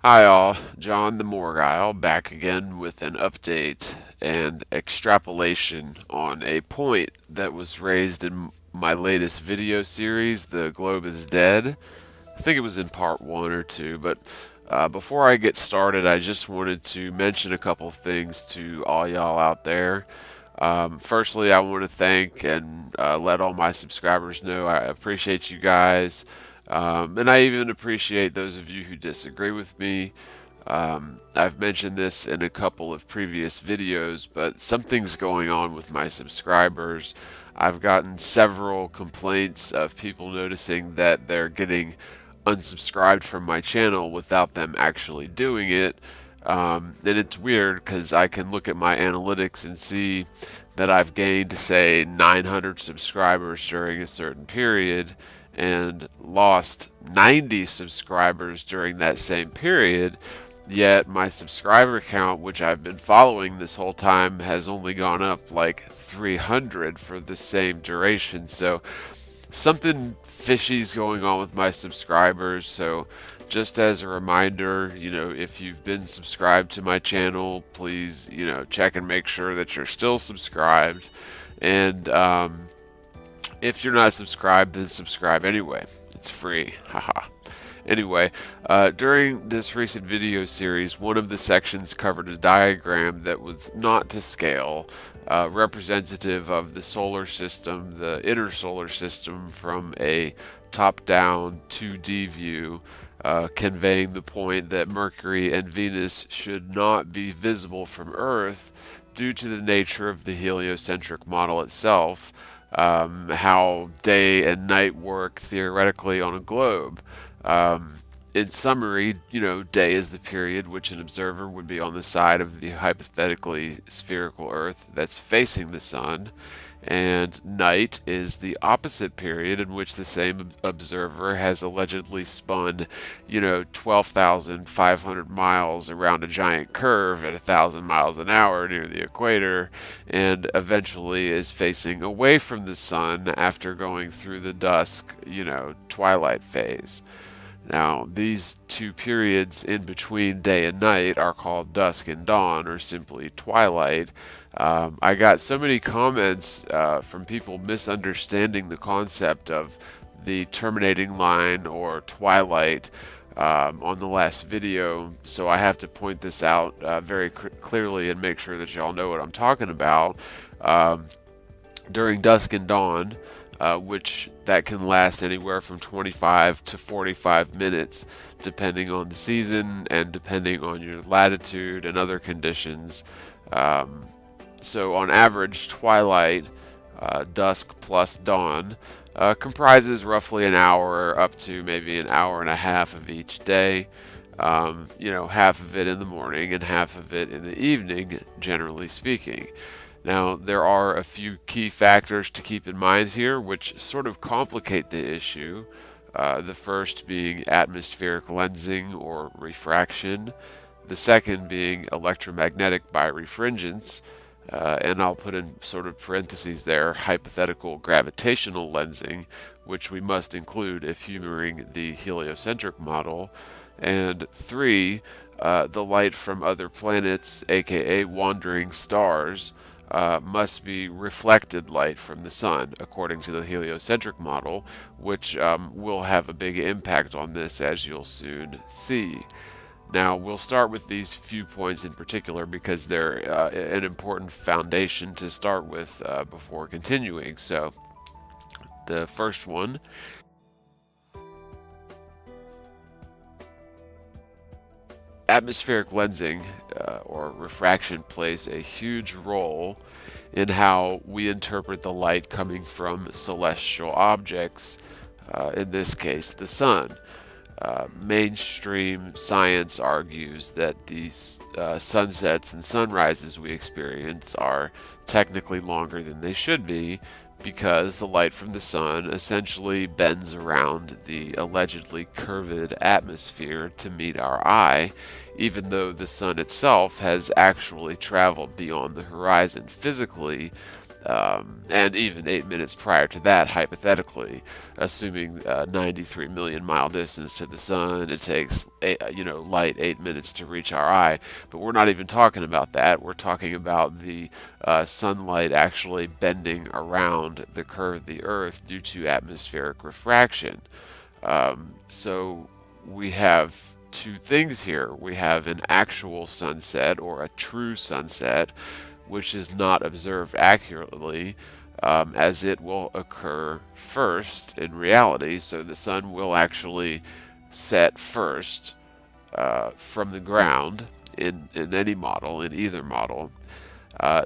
Hi all, John TheMorgile back again with an update and extrapolation on a point that was raised in my latest video series, The Globe is Dead. I think it was in part 1 or 2, but before I get started, I just wanted to mention a couple things to all y'all out there. Firstly, I want to thank and let all my subscribers know I appreciate you guys. And I even appreciate those of you who disagree with me. I've mentioned this in a couple of previous videos, but something's going on with my subscribers. I've gotten several complaints of people noticing that they're getting unsubscribed from my channel without them actually doing it. And it's weird because I can look at my analytics and see that I've gained, say, 900 subscribers during a certain period and lost 90 subscribers during that same period. Yet my subscriber count, which I've been following this whole time, has only gone up like 300 for the same duration. So something fishy's going on with my subscribers. So just as a reminder, if you've been subscribed to my channel, please, check and make sure that you're still subscribed. And if you're not subscribed, then subscribe anyway. It's free. Haha. Anyway, during this recent video series, one of the sections covered a diagram that was not to scale, representative of the solar system, the inner solar system, from a top-down 2D view, conveying the point that Mercury and Venus should not be visible from Earth due to the nature of the heliocentric model itself, how day and night work theoretically on a globe. In summary, day is the period which an observer would be on the side of the hypothetically spherical Earth that's facing the sun, and night is the opposite period in which the same observer has allegedly spun, 12,500 miles around a giant curve at 1,000 miles an hour near the equator, and eventually is facing away from the sun after going through the dusk, twilight phase. Now, these two periods in between day and night are called dusk and dawn, or simply twilight. I got so many comments from people misunderstanding the concept of the terminating line or twilight on the last video, so I have to point this out very clearly and make sure that y'all know what I'm talking about. During dusk and dawn, which that can last anywhere from 25 to 45 minutes, depending on the season and depending on your latitude and other conditions. So on average, twilight, dusk plus dawn, comprises roughly an hour up to maybe an hour and a half of each day. Half of it in the morning and half of it in the evening, generally speaking. Now, there are a few key factors to keep in mind here, which sort of complicate the issue. The first being atmospheric lensing or refraction, the second being electromagnetic birefringence, and I'll put in sort of parentheses there, hypothetical gravitational lensing, which we must include if humoring the heliocentric model, and three, the light from other planets, aka wandering stars, must be reflected light from the sun, according to the heliocentric model, which will have a big impact on this, as you'll soon see. Now, we'll start with these few points in particular because they're an important foundation to start with before continuing. So, the first one, atmospheric lensing or refraction plays a huge role in how we interpret the light coming from celestial objects, in this case, the sun. Mainstream science argues that these sunsets and sunrises we experience are technically longer than they should be because the light from the sun essentially bends around the allegedly curved atmosphere to meet our eye, even though the sun itself has actually traveled beyond the horizon physically and even 8 minutes prior to that, hypothetically, assuming 93 million mile distance to the sun, it takes light 8 minutes to reach our eye. But we're not even talking about that. We're talking about the sunlight actually bending around the curve of the Earth due to atmospheric refraction. So we have two things here. We have an actual sunset, or a true sunset, which is not observed accurately, as it will occur first in reality. So the sun will actually set first from the ground in any model, in either model.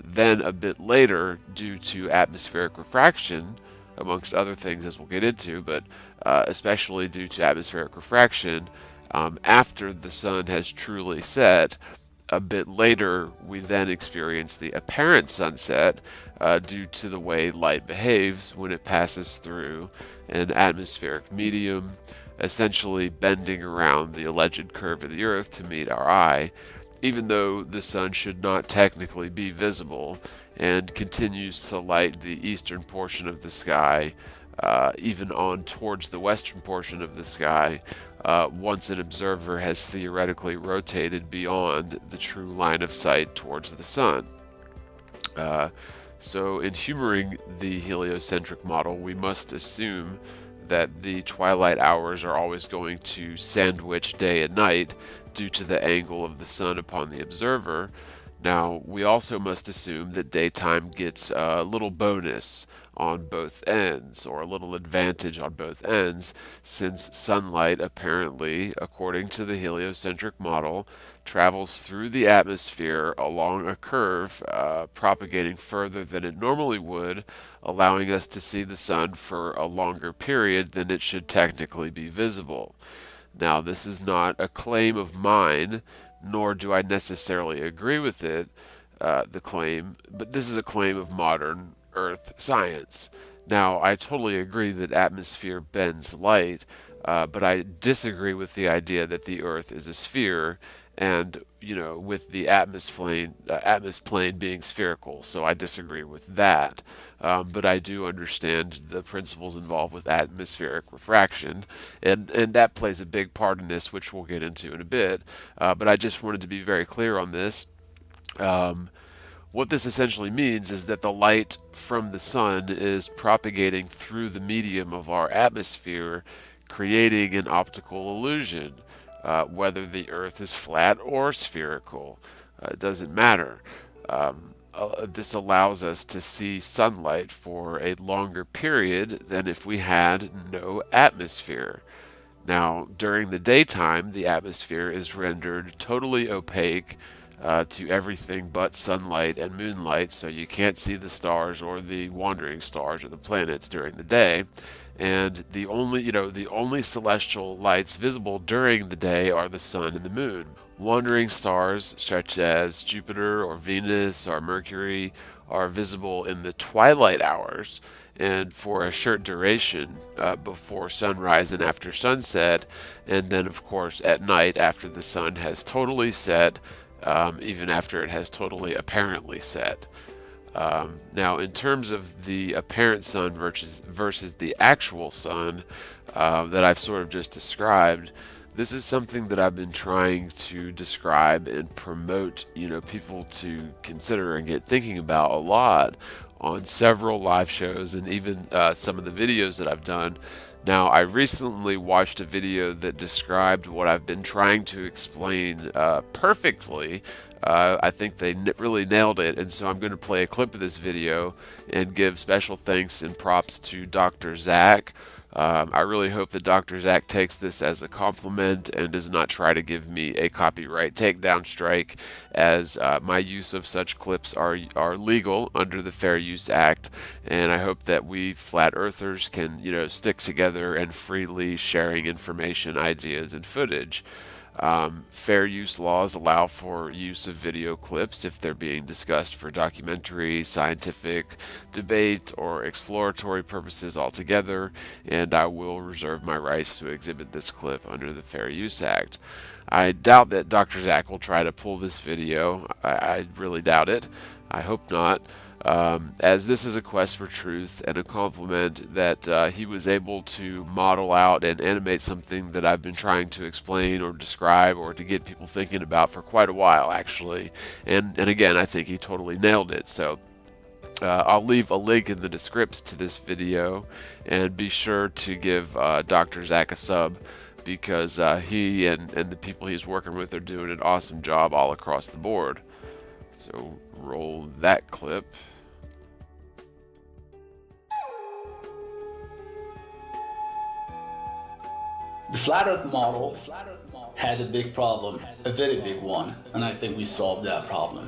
Then a bit later, due to atmospheric refraction, amongst other things as we'll get into, but especially due to atmospheric refraction, after the sun has truly set, a bit later we then experience the apparent sunset due to the way light behaves when it passes through an atmospheric medium, essentially bending around the alleged curve of the Earth to meet our eye, even though the sun should not technically be visible, and continues to light the eastern portion of the sky, even on towards the western portion of the sky, once an observer has theoretically rotated beyond the true line of sight towards the sun. So in humoring the heliocentric model, we must assume that the twilight hours are always going to sandwich day and night due to the angle of the sun upon the observer. Now, we also must assume that daytime gets a little bonus on both ends, or a little advantage on both ends, since sunlight apparently, according to the heliocentric model, travels through the atmosphere along a curve, propagating further than it normally would, allowing us to see the sun for a longer period than it should technically be visible. Now, this is not a claim of mine, nor do I necessarily agree with it, the claim, but this is a claim of modern Earth science. Now, I totally agree that atmosphere bends light, but I disagree with the idea that the Earth is a sphere, and with the atmosphere being spherical. So I disagree with that. But I do understand the principles involved with atmospheric refraction, and that plays a big part in this, which we'll get into in a bit. But I just wanted to be very clear on this. What this essentially means is that the light from the sun is propagating through the medium of our atmosphere, creating an optical illusion. Whether the Earth is flat or spherical, it doesn't matter. This allows us to see sunlight for a longer period than if we had no atmosphere. Now, during the daytime, the atmosphere is rendered totally opaque to everything but sunlight and moonlight, so you can't see the stars or the wandering stars or the planets during the day. And the only celestial lights visible during the day are the sun and the moon. Wandering stars such as Jupiter or Venus or Mercury are visible in the twilight hours and for a short duration before sunrise and after sunset, and then of course at night after the sun has totally set, even after it has totally apparently set. Now, in terms of the apparent sun versus the actual sun that I've sort of just described, this is something that I've been trying to describe and promote, people to consider and get thinking about a lot on several live shows and even some of the videos that I've done. Now, I recently watched a video that described what I've been trying to explain perfectly. I think they really nailed it, and so I'm going to play a clip of this video and give special thanks and props to Dr. Zach. I really hope that Dr. Zach takes this as a compliment and does not try to give me a copyright takedown strike, as my use of such clips are legal under the Fair Use Act, and I hope that we flat earthers can stick together and freely sharing information, ideas, and footage. Fair use laws allow for use of video clips if they're being discussed for documentary, scientific, debate, or exploratory purposes altogether, and I will reserve my rights to exhibit this clip under the Fair Use Act. I doubt that Dr. Zach will try to pull this video. I really doubt it. I hope not. as this is a quest for truth and a compliment that he was able to model out and animate something that I've been trying to explain or describe or to get people thinking about for quite a while, actually. And again, I think he totally nailed it. So I'll leave a link in the description to this video, and be sure to give Dr. Zach a sub, because he and the people he's working with are doing an awesome job all across the board. So roll that clip. The flat earth model had a big problem, a very big one, and I think we solved that problem.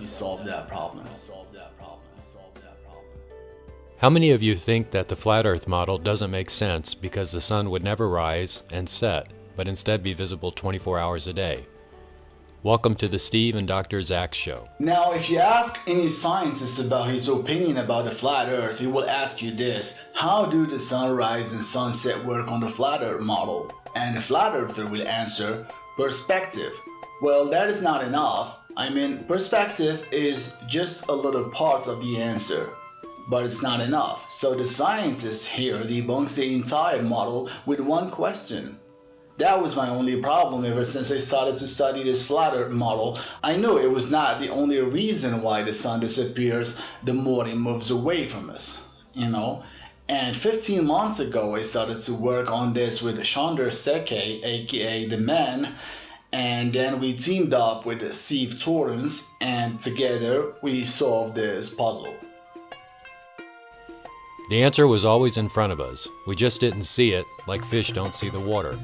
How many of you think that the flat earth model doesn't make sense because the sun would never rise and set, but instead be visible 24 hours a day? Welcome to the Steve and Dr. Zach Show. Now, if you ask any scientist about his opinion about the flat earth, he will ask you this: how do the sunrise and sunset work on the flat earth model? And the flat earther will answer, perspective. Well, that is not enough. I mean, perspective is just a little part of the answer, but it's not enough. So the scientist here debunks the entire model with one question. That was my only problem ever since I started to study this flat earth model. I knew it was not the only reason why the sun disappears the more it moves away from us, you know. And 15 months ago, I started to work on this with Chandra Seke, aka The Man, and then we teamed up with Steve Torrance, and together we solved this puzzle. The answer was always in front of us. We just didn't see it, like fish don't see the water.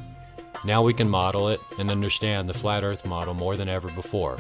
Now we can model it and understand the flat earth model more than ever before.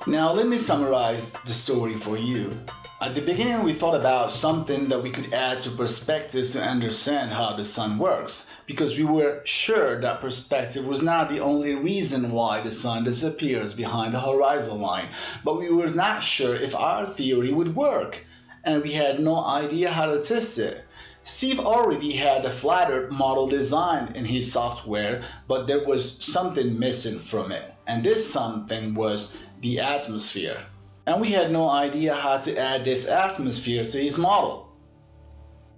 Now let me summarize the story for you. At the beginning, we thought about something that we could add to perspectives to understand how the sun works, because we were sure that perspective was not the only reason why the sun disappears behind the horizon line, but we were not sure if our theory would work, and we had no idea how to test it. Steve already had the flat earth model designed in his software, but there was something missing from it, and this something was the atmosphere. And we had no idea how to add this atmosphere to his model,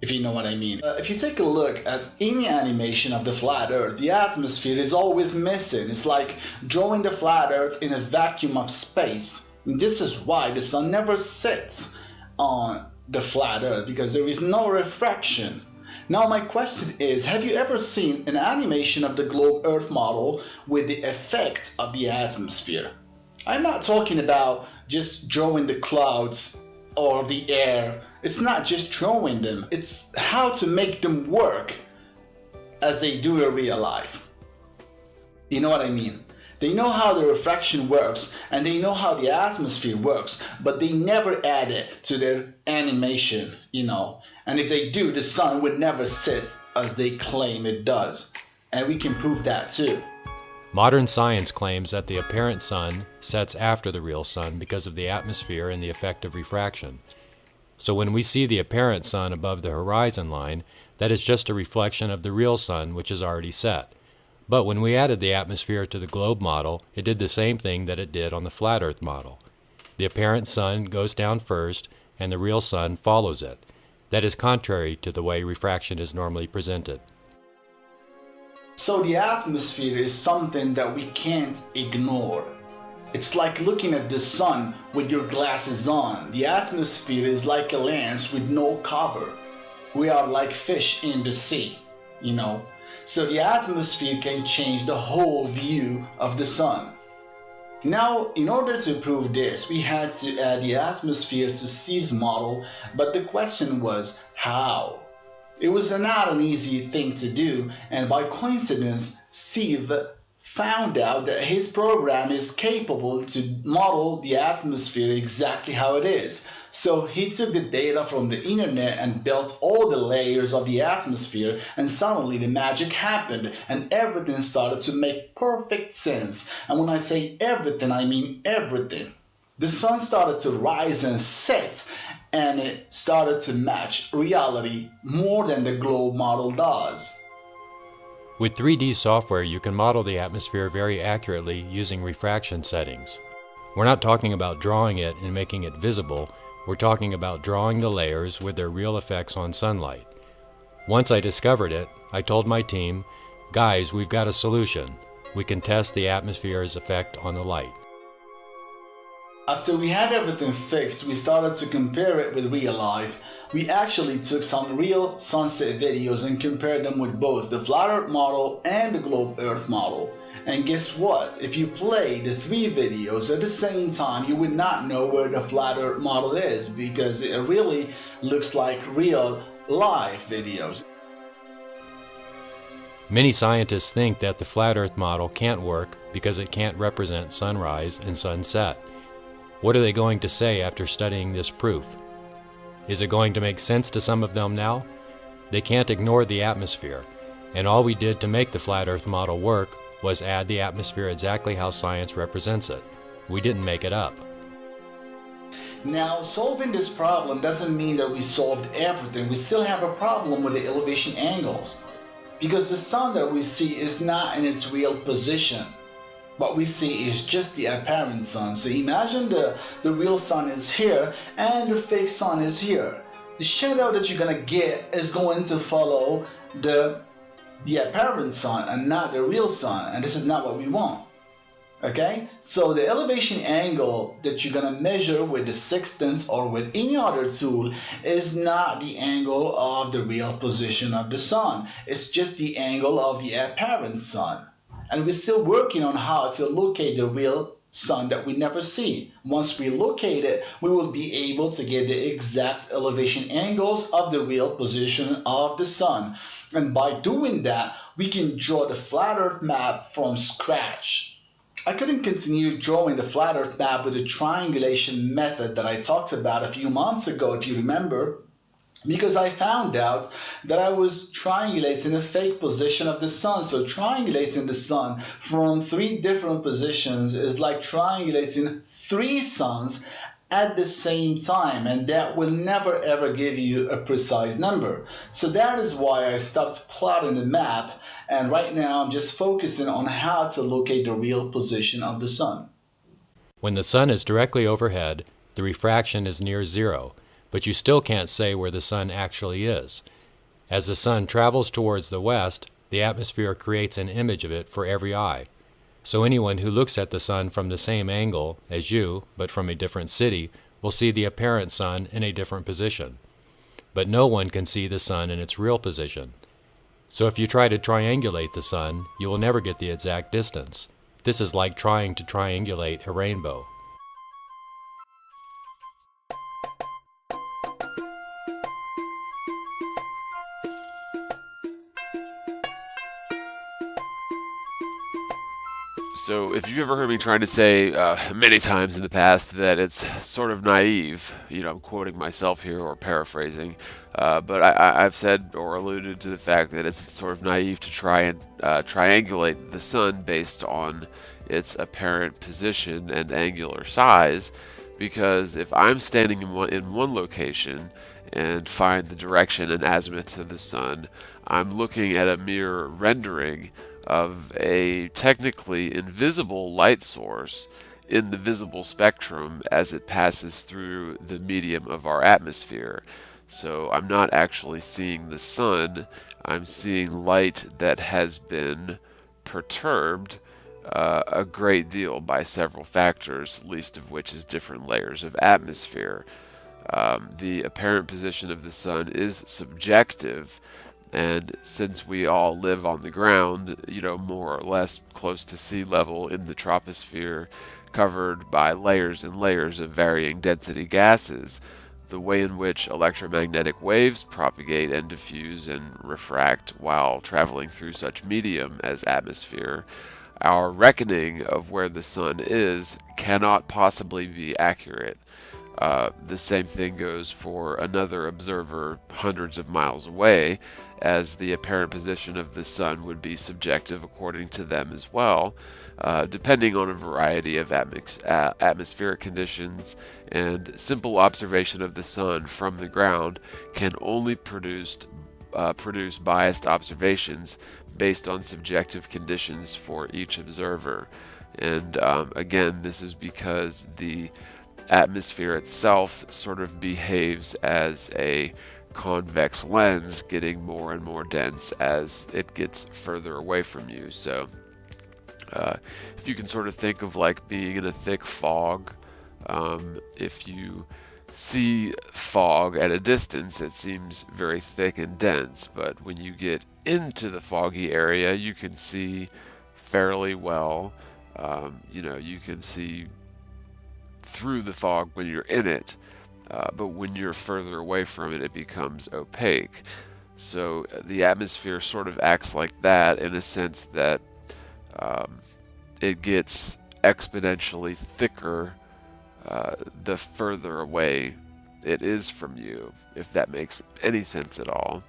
if you know what I mean. If you take a look at any animation of the flat earth, the atmosphere is always missing. It's like drawing the flat earth in a vacuum of space. And this is why the sun never sets on the flat earth, because there is no refraction. Now my question is, have you ever seen an animation of the globe earth model with the effect of the atmosphere? I'm not talking about just drawing the clouds or the air. It's not just drawing them. It's how to make them work as they do in real life. You know what I mean? They know how the refraction works and they know how the atmosphere works, but they never add it to their animation, you know. And if they do, the sun would never set as they claim it does. And we can prove that too. Modern science claims that the apparent sun sets after the real sun because of the atmosphere and the effect of refraction. So when we see the apparent sun above the horizon line, that is just a reflection of the real sun, which is already set. But when we added the atmosphere to the globe model, it did the same thing that it did on the flat earth model. The apparent sun goes down first, and the real sun follows it. That is contrary to the way refraction is normally presented. So the atmosphere is something that we can't ignore. It's like looking at the sun with your glasses on. The atmosphere is like a lens with no cover. We are like fish in the sea, you know. So the atmosphere can change the whole view of the sun. Now, in order to prove this, we had to add the atmosphere to Steve's model, but the question was how? It was not an easy thing to do, and by coincidence, Steve found out that his program is capable to model the atmosphere exactly how it is. So he took the data from the internet and built all the layers of the atmosphere, and suddenly the magic happened and everything started to make perfect sense. And when I say everything, I mean everything. The sun started to rise and set, and it started to match reality more than the globe model does. With 3D software, you can model the atmosphere very accurately using refraction settings. We're not talking about drawing it and making it visible. We're talking about drawing the layers with their real effects on sunlight. Once I discovered it, I told my team, guys, we've got a solution. We can test the atmosphere's effect on the light. After we had everything fixed, we started to compare it with real life. We actually took some real sunset videos and compared them with both the flat earth model and the globe earth model. And guess what? If you play the 3 videos at the same time, you would not know where the flat earth model is, because it really looks like real live videos. Many scientists think that the flat earth model can't work because it can't represent sunrise and sunset. What are they going to say after studying this proof? Is it going to make sense to some of them now? They can't ignore the atmosphere, and all we did to make the flat earth model work was add the atmosphere exactly how science represents it. We didn't make it up. Now, solving this problem doesn't mean that we solved everything. We still have a problem with the elevation angles, because the sun that we see is not in its real position. What we see is just the apparent sun. So imagine the real sun is here and the fake sun is here. The shadow that you're gonna get is going to follow the apparent sun and not the real sun, and this is not what we want. Okay, so the elevation angle that you're gonna measure with the sextant or with any other tool is not the angle of the real position of the sun. It's just the angle of the apparent sun. And we're still working on how to locate the real sun that we never see. Once we locate it, we will be able to get the exact elevation angles of the real position of the sun. And by doing that, we can draw the flat earth map from scratch. I couldn't continue drawing the flat earth map with the triangulation method that I talked about a few months ago, if you remember, because I found out that I was triangulating a fake position of the sun. So triangulating the sun from 3 different positions is like triangulating 3 suns at the same time, and that will never ever give you a precise number. So that is why I stopped plotting the map, and right now I'm just focusing on how to locate the real position of the sun. When the sun is directly overhead, the refraction is near 0, but you still can't say where the sun actually is. As the sun travels towards the west, the atmosphere creates an image of it for every eye. So anyone who looks at the sun from the same angle as you, but from a different city, will see the apparent sun in a different position. But no one can see the sun in its real position. So if you try to triangulate the sun, you will never get the exact distance. This is like trying to triangulate a rainbow. So if you've ever heard me trying to say many times in the past that it's sort of naive, I'm quoting myself here or paraphrasing, but I've said or alluded to the fact that it's sort of naive to try and triangulate the sun based on its apparent position and angular size, because if I'm standing in one location and find the direction and azimuth of the sun, I'm looking at a mere rendering of a technically invisible light source in the visible spectrum as it passes through the medium of our atmosphere. So I'm not actually seeing the sun, I'm seeing light that has been perturbed a great deal by several factors, least of which is different layers of atmosphere. The apparent position of the sun is subjective, and since we all live on the ground, more or less close to sea level in the troposphere, covered by layers and layers of varying density gases, the way in which electromagnetic waves propagate and diffuse and refract while traveling through such medium as atmosphere, our reckoning of where the sun is cannot possibly be accurate. The same thing goes for another observer hundreds of miles away, as the apparent position of the sun would be subjective according to them as well, depending on a variety of atmospheric conditions, and simple observation of the sun from the ground can only produce biased observations based on subjective conditions for each observer. And again, this is because the atmosphere itself sort of behaves as a convex lens, getting more and more dense as it gets further away from you. So if you can sort of think of like being in a thick fog, if you see fog at a distance, it seems very thick and dense, but when you get into the foggy area, you can see fairly well. You can see through the fog when you're in it, but when you're further away from it, it becomes opaque. So the atmosphere sort of acts like that in a sense that it gets exponentially thicker the further away it is from you, if that makes any sense at all.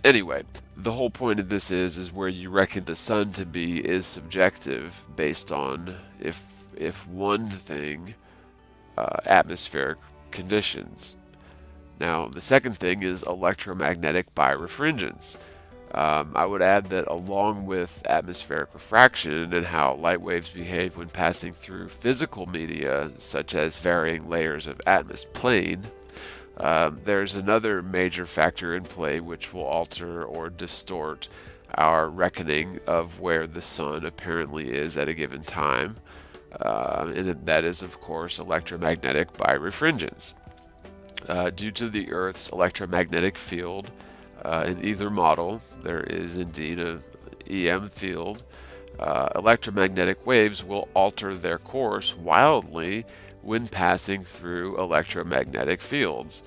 Anyway, the whole point of this is where you reckon the sun to be is subjective based on if one thing, atmospheric conditions. Now, the second thing is electromagnetic birefringence. I would add that along with atmospheric refraction and how light waves behave when passing through physical media, such as varying layers of atmos plane, there's another major factor in play which will alter or distort our reckoning of where the sun apparently is at a given time, and that is, of course, electromagnetic birefringence. Due to the Earth's electromagnetic field, in either model, there is indeed a EM field. Electromagnetic waves will alter their course wildly when passing through electromagnetic fields,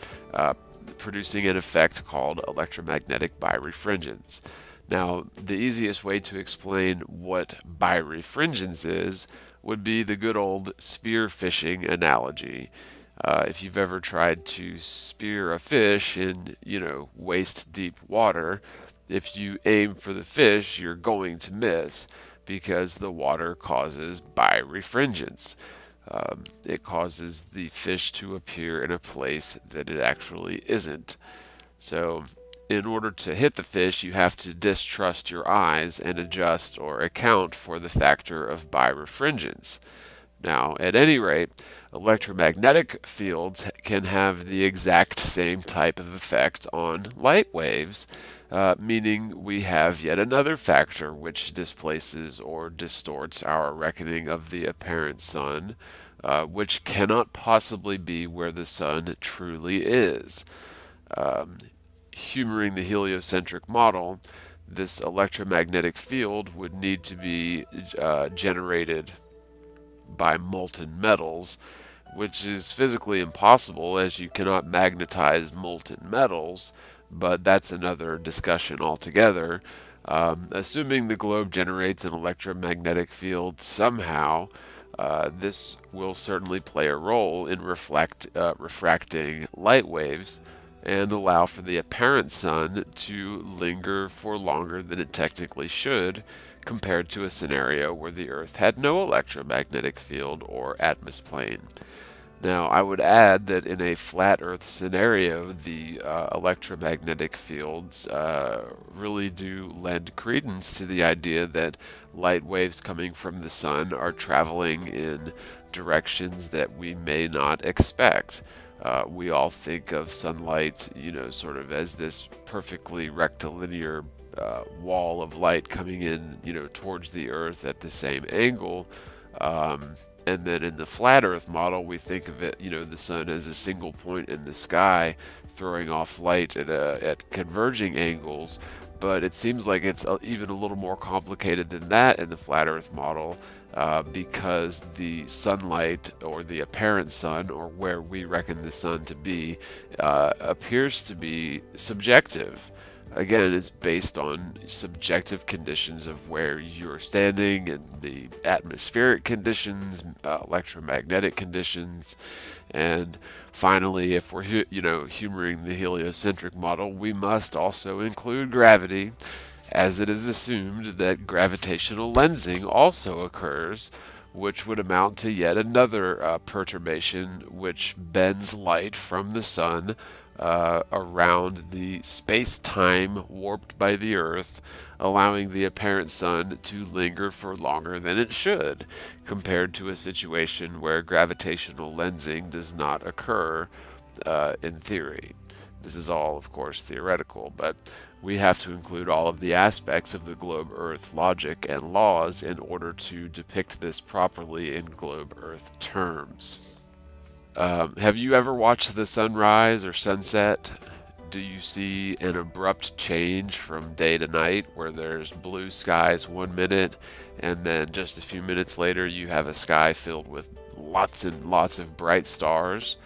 producing an effect called electromagnetic birefringence. Now, the easiest way to explain what birefringence is would be the good old spear fishing analogy. If you've ever tried to spear a fish in, waist deep water, if you aim for the fish, you're going to miss because the water causes birefringence. It causes the fish to appear in a place that it actually isn't. So, in order to hit the fish, you have to distrust your eyes and adjust or account for the factor of birefringence. Now, at any rate, electromagnetic fields can have the exact same type of effect on light waves, meaning we have yet another factor which displaces or distorts our reckoning of the apparent sun, which cannot possibly be where the sun truly is. Humoring the heliocentric model, this electromagnetic field would need to be generated by molten metals, which is physically impossible as you cannot magnetize molten metals, but that's another discussion altogether. Assuming the globe generates an electromagnetic field somehow, this will certainly play a role in refracting light waves and allow for the apparent sun to linger for longer than it technically should, compared to a scenario where the Earth had no electromagnetic field or atmos plane. Now, I would add that in a flat Earth scenario, the electromagnetic fields really do lend credence to the idea that light waves coming from the sun are traveling in directions that we may not expect. We all think of sunlight, sort of as this perfectly rectilinear wall of light coming in, towards the Earth at the same angle. And then in the flat Earth model, we think of it, the sun as a single point in the sky, throwing off light at converging angles. But it seems like it's even a little more complicated than that in the flat Earth model, because the sunlight, or the apparent sun, or where we reckon the sun to be, appears to be subjective. Again, it's based on subjective conditions of where you're standing and the atmospheric conditions, electromagnetic conditions, and finally, if we're humoring the heliocentric model, we must also include gravity, as it is assumed that gravitational lensing also occurs, which would amount to yet another perturbation which bends light from the sun around the space-time warped by the Earth, allowing the apparent sun to linger for longer than it should, compared to a situation where gravitational lensing does not occur in theory. This is all, of course, theoretical, but we have to include all of the aspects of the globe Earth logic and laws in order to depict this properly in globe Earth terms. Have you ever watched the sunrise or sunset? Do you see an abrupt change from day to night where there's blue skies 1 minute and then just a few minutes later you have a sky filled with lots and lots of bright stars?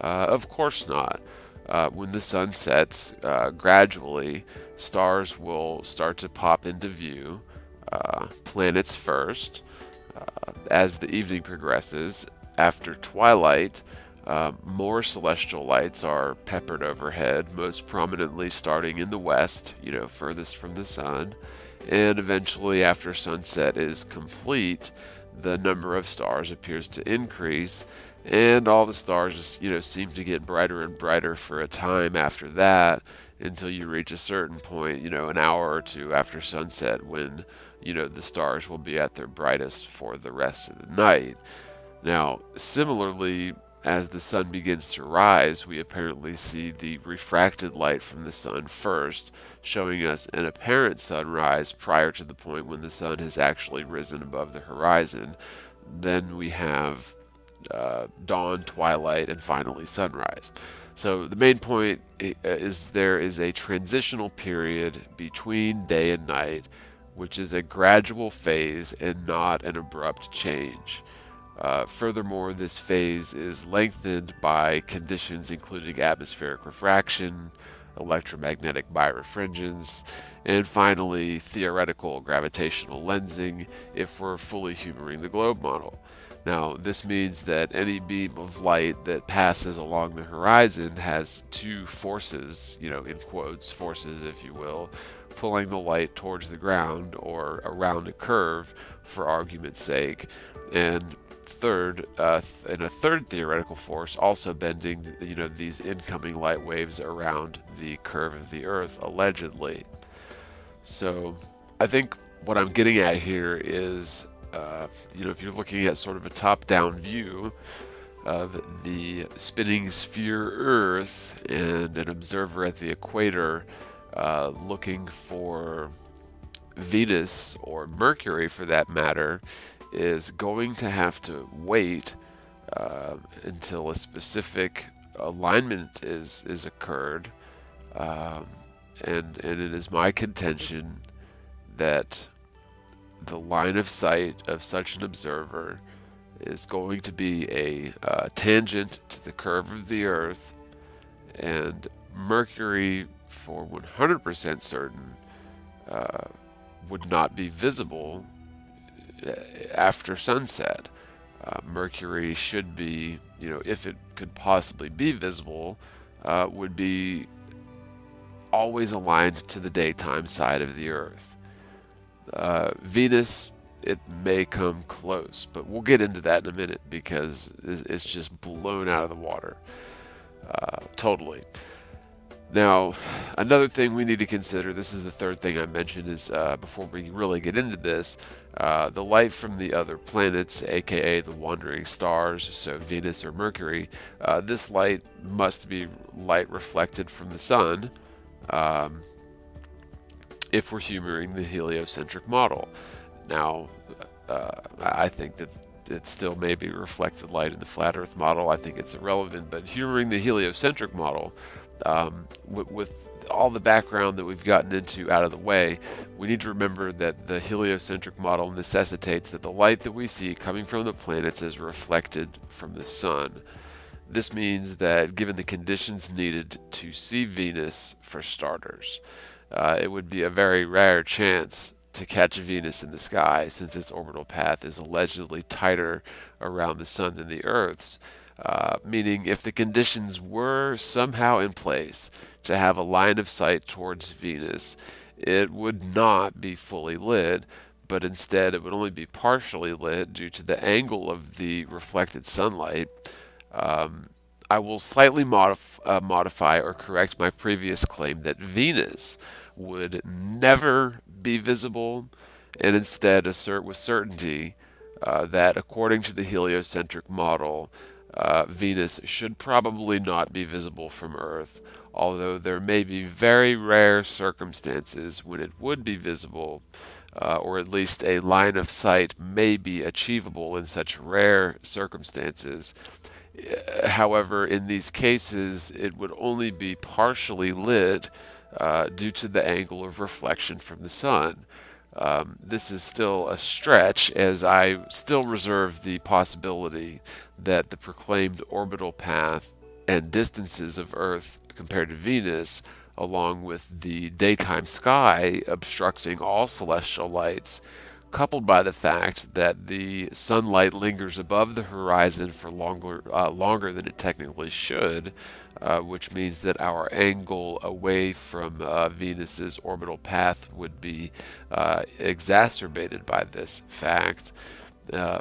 Of course not. When the sun sets, gradually stars will start to pop into view, planets first. As the evening progresses, after twilight, more celestial lights are peppered overhead, most prominently starting in the west, furthest from the sun. And eventually, after sunset is complete, the number of stars appears to increase, and all the stars just, seem to get brighter and brighter for a time after that until you reach a certain point, an hour or two after sunset when, the stars will be at their brightest for the rest of the night. Now, similarly, as the sun begins to rise, we apparently see the refracted light from the sun first, showing us an apparent sunrise prior to the point when the sun has actually risen above the horizon. Then we have dawn, twilight, and finally sunrise. So the main point is there is a transitional period between day and night, which is a gradual phase and not an abrupt change. Furthermore, this phase is lengthened by conditions including atmospheric refraction, electromagnetic birefringence, and finally theoretical gravitational lensing if we're fully humoring the globe model. Now, this means that any beam of light that passes along the horizon has two forces, in quotes, forces if you will, pulling the light towards the ground or around a curve for argument's sake, and a third theoretical force also bending, these incoming light waves around the curve of the Earth, allegedly. So, I think what I'm getting at here is, if you're looking at sort of a top-down view of the spinning sphere Earth and an observer at the equator looking for Venus or Mercury, for that matter, is going to have to wait until a specific alignment is occurred, and it is my contention that the line of sight of such an observer is going to be a tangent to the curve of the Earth, and Mercury, for 100% certain, would not be visible after sunset. Mercury should be, if it could possibly be visible, would be always aligned to the daytime side of the Earth. Venus, it may come close, but we'll get into that in a minute because it's just blown out of the water. Totally. Now, another thing we need to consider, this is the third thing I mentioned, is before we really get into this, the light from the other planets, aka the wandering stars, so Venus or Mercury, this light must be light reflected from the sun if we're humoring the heliocentric model. Now, I think that it still may be reflected light in the flat Earth model. I think it's irrelevant, but humoring the heliocentric model, with all the background that we've gotten into out of the way, we need to remember that the heliocentric model necessitates that the light that we see coming from the planets is reflected from the sun. This means that given the conditions needed to see Venus, for starters, it would be a very rare chance to catch Venus in the sky, since its orbital path is allegedly tighter around the sun than the Earth's. Meaning, if the conditions were somehow in place to have a line of sight towards Venus, it would not be fully lit, but instead it would only be partially lit due to the angle of the reflected sunlight. I will slightly modify or correct my previous claim that Venus would never be visible, and instead assert with certainty that according to the heliocentric model, Venus should probably not be visible from Earth, although there may be very rare circumstances when it would be visible, or at least a line of sight may be achievable in such rare circumstances. However, in these cases, it would only be partially lit due to the angle of reflection from the sun. This is still a stretch, as I still reserve the possibility that the proclaimed orbital path and distances of Earth compared to Venus, along with the daytime sky obstructing all celestial lights, coupled by the fact that the sunlight lingers above the horizon for longer than it technically should, which means that our angle away from Venus's orbital path would be exacerbated by this fact.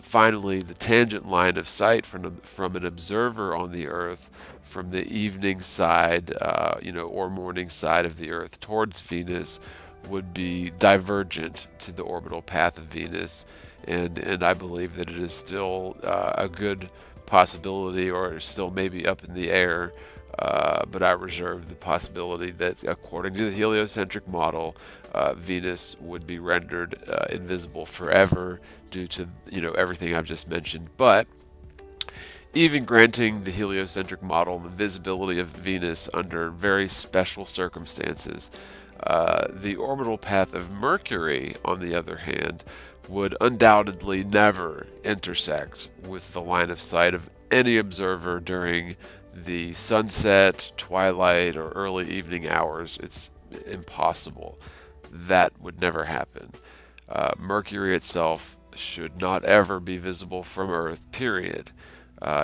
Finally, the tangent line of sight from an observer on the Earth from the evening side, or morning side of the Earth towards Venus would be divergent to the orbital path of Venus, and I believe that it is still a good possibility, or still maybe up in the air, but I reserve the possibility that according to the heliocentric model, Venus would be rendered invisible forever due to everything I've just mentioned. But even granting the heliocentric model the visibility of Venus under very special circumstances, the orbital path of Mercury, on the other hand, would undoubtedly never intersect with the line of sight of any observer during the sunset, twilight, or early evening hours. It's impossible. That would never happen. Mercury itself should not ever be visible from Earth, period.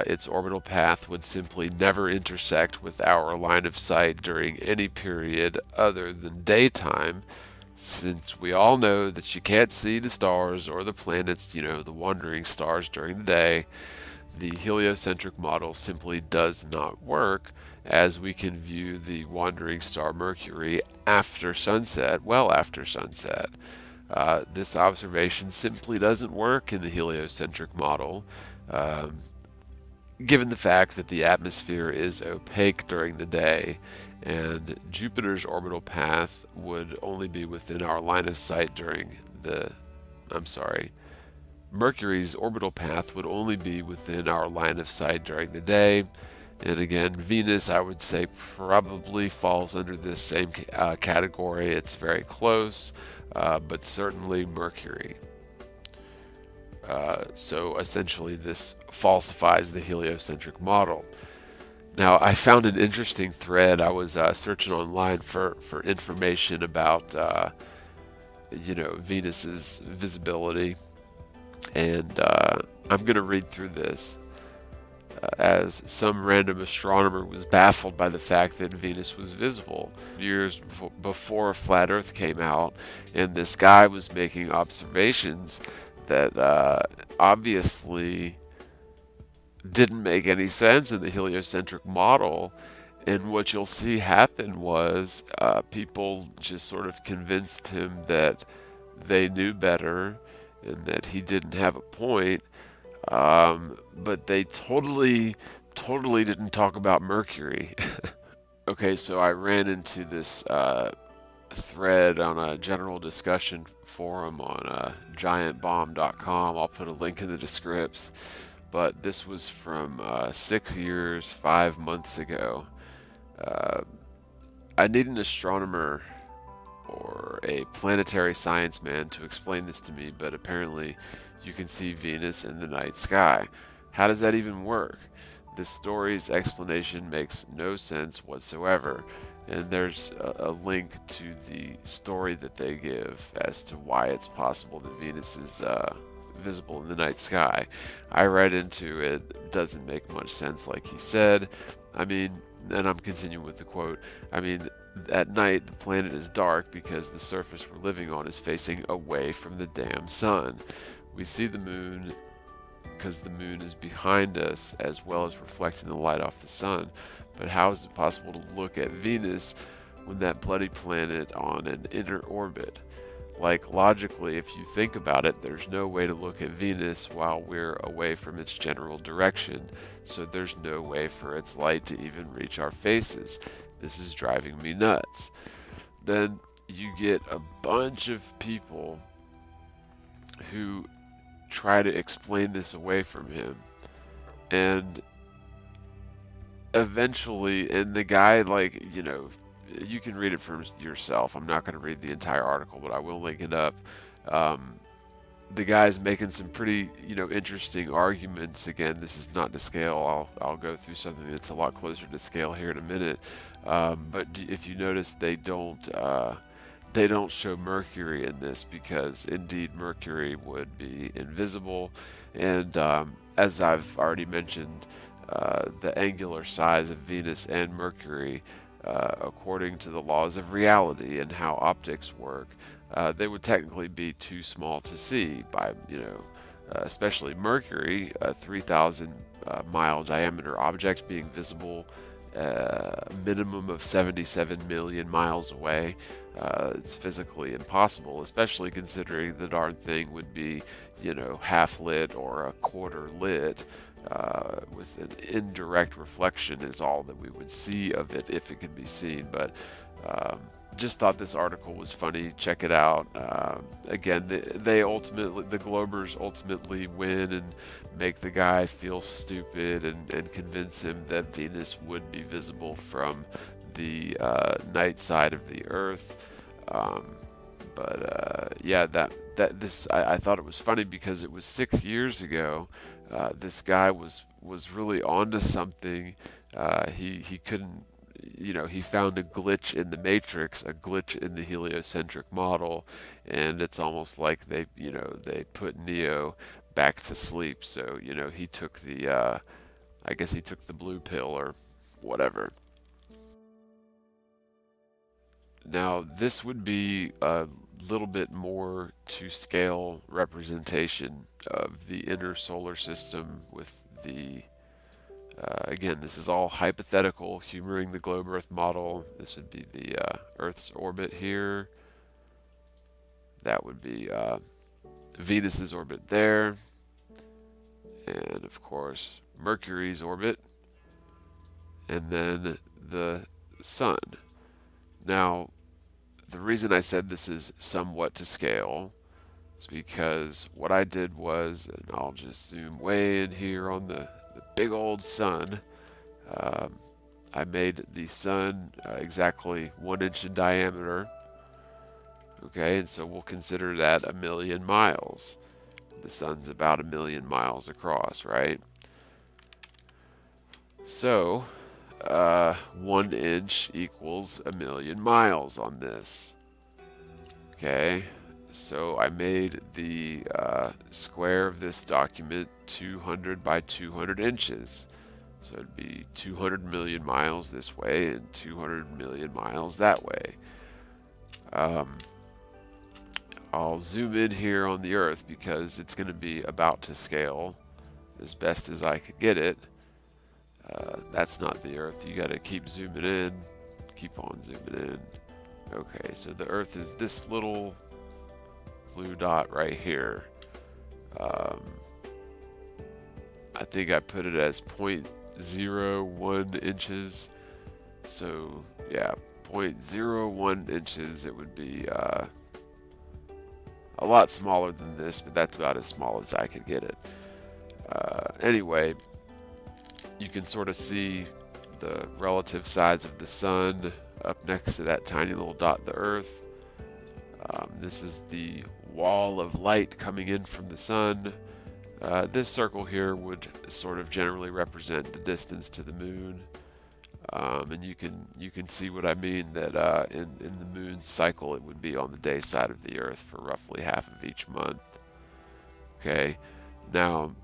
Its orbital path would simply never intersect with our line of sight during any period other than daytime, since we all know that you can't see the stars or the planets, the wandering stars during the day. The heliocentric model simply does not work, as we can view the wandering star Mercury after sunset, well after sunset. This observation simply doesn't work in the heliocentric model. Given the fact that the atmosphere is opaque during the day, and Jupiter's orbital path would only be within our line of sight Mercury's orbital path would only be within our line of sight during the day. And again, Venus, I would say, probably falls under this same category. It's very close, but certainly Mercury. So essentially this falsifies the heliocentric model. Now, I found an interesting thread. I was searching online for information about Venus's visibility, and I'm going to read through this. As some random astronomer was baffled by the fact that Venus was visible years before Flat Earth came out, and this guy was making observations that obviously didn't make any sense in the heliocentric model. And what you'll see happen was people just sort of convinced him that they knew better and that he didn't have a point. But they totally didn't talk about Mercury. Okay, so I ran into this thread on a general discussion forum on giantbomb.com. I'll put a link in the description. But this was from 6 years, 5 months ago. I need an astronomer or a planetary science man to explain this to me, but apparently you can see Venus in the night sky. How does that even work? This story's explanation makes no sense whatsoever, and there's a link to the story that they give as to why it's possible that Venus is visible in the night sky. I read into it. It doesn't make much sense, like he said. I mean, and I'm continuing with the quote, at night the planet is dark because the surface we're living on is facing away from the damn sun. We see the moon because the moon is behind us as well as reflecting the light off the sun. But how is it possible to look at Venus when that bloody planet on an inner orbit? Like, logically, if you think about it, there's no way to look at Venus while we're away from its general direction, so there's no way for its light to even reach our faces. This is driving me nuts. Then you get a bunch of people who try to explain this away from him, and eventually, and the guy, like, you can read it for yourself. I'm not going to read the entire article, but I will link it up. The guy's making some pretty, interesting arguments. Again, this is not to scale. I'll go through something that's a lot closer to scale here in a minute. But if you notice, they don't show Mercury in this because indeed Mercury would be invisible, and as I've already mentioned, the angular size of Venus and Mercury, according to the laws of reality and how optics work, they would technically be too small to see by, especially Mercury, a 3,000 mile diameter object being visible a minimum of 77 million miles away. It's physically impossible, especially considering the darn thing would be, half lit or a quarter lit. With an indirect reflection is all that we would see of it if it could be seen. But just thought this article was funny. Check it out. Again, the Globers ultimately win and make the guy feel stupid and convince him that Venus would be visible from the night side of the Earth. Yeah, I thought it was funny because it was 6 years ago. This guy was really onto something. He couldn't, he found a glitch in the matrix, a glitch in the heliocentric model, and it's almost like they put Neo back to sleep. So, he took I guess he took the blue pill or whatever. Now, this would be a little bit more to scale representation of the inner solar system with the again, this is all hypothetical, humoring the globe Earth model. This would be the Earth's orbit here. That would be Venus's orbit there, and of course Mercury's orbit, and then the sun. Now, the reason I said this is somewhat to scale is because what I did was, and I'll just zoom way in here on the big old sun, I made the sun exactly 1 inch in diameter. Okay, and so we'll consider that 1,000,000 miles. The sun's about 1,000,000 miles across, right? So 1 inch equals 1,000,000 miles on this. Okay, so I made the square of this document 200 by 200 inches. So it'd be 200 million miles this way and 200 million miles that way. I'll zoom in here on the Earth because it's going to be about to scale as best as I could get it. That's not the Earth. You got to keep zooming in. Keep on zooming in. Okay, so the Earth is this little blue dot right here. I think I put it as 0.01 inches. So yeah, 0.01 inches. It would be a lot smaller than this, but that's about as small as I could get it. Anyway, you can sort of see the relative size of the sun up next to that tiny little dot, the Earth. This is the wall of light coming in from the sun. This circle here would sort of generally represent the distance to the moon. And you can see what I mean, that in the moon's cycle it would be on the day side of the Earth for roughly half of each month. Okay, now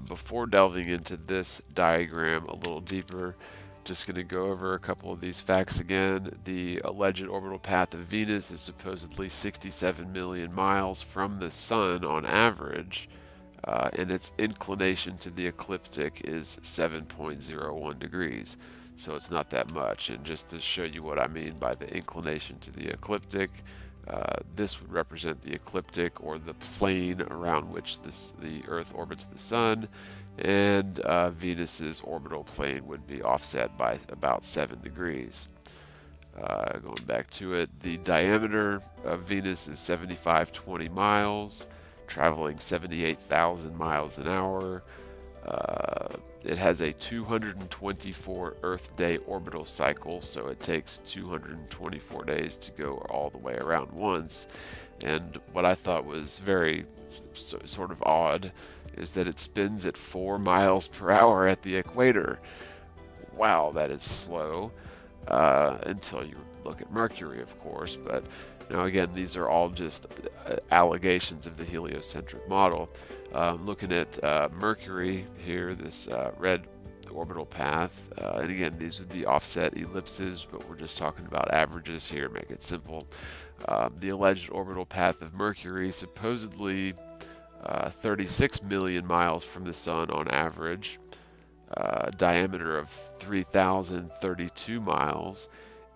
before delving into this diagram a little deeper, just going to go over a couple of these facts again. The alleged orbital path of Venus is supposedly 67 million miles from the sun on average. and its inclination to the ecliptic is 7.01 degrees. So it's not that much. And just to show you what I mean by the inclination to the ecliptic, this would represent the ecliptic, or the plane around which the Earth orbits the Sun, and Venus's orbital plane would be offset by about 7 degrees. Going back to it, the diameter of Venus is 7520 miles, traveling 78,000 miles an hour. It has a 224 Earth day orbital cycle, so it takes 224 days to go all the way around once. And what I thought was very sort of odd is that it spins at 4 miles per hour at the equator. Wow, that is slow. Until you look at Mercury, of course. But now, again, these are all just allegations of the heliocentric model. Looking at Mercury here, this red orbital path, and again, these would be offset ellipses, but we're just talking about averages here, make it simple. The alleged orbital path of Mercury, supposedly 36 million miles from the Sun on average, diameter of 3,032 miles,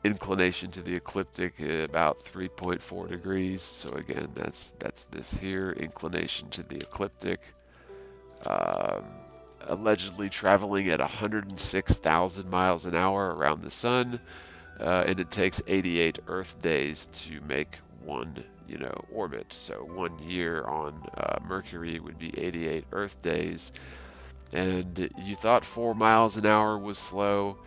inclination to the ecliptic about 3.4 degrees. So again, that's this here, inclination to the ecliptic. Allegedly traveling at 106,000 miles an hour around the Sun, and it takes 88 Earth days to make one orbit. So 1 year on Mercury would be 88 Earth days. And you thought 4 miles an hour was slow.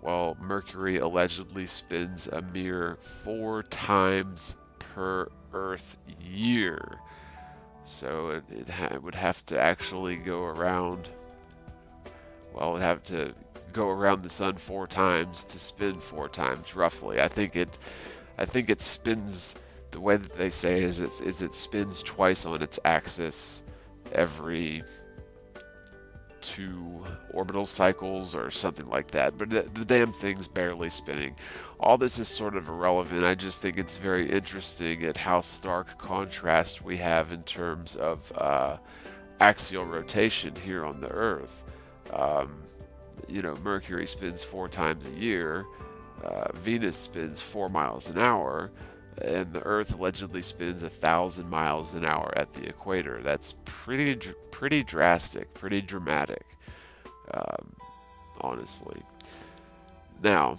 Well, Mercury allegedly spins a mere 4 times per Earth year. So it would have to actually go around, well, it would have to go around the Sun 4 times to spin 4 times, roughly. I think it spins, the way that they say it is it spins twice on its axis every 2 orbital cycles or something like that, but the damn thing's barely spinning. All this is sort of irrelevant. I just think it's very interesting at how stark contrast we have in terms of axial rotation here on the Earth. Mercury spins 4 times a year, Venus spins 4 miles an hour, and the Earth allegedly spins 1,000 miles an hour at the equator. That's pretty drastic, pretty dramatic, honestly. Now,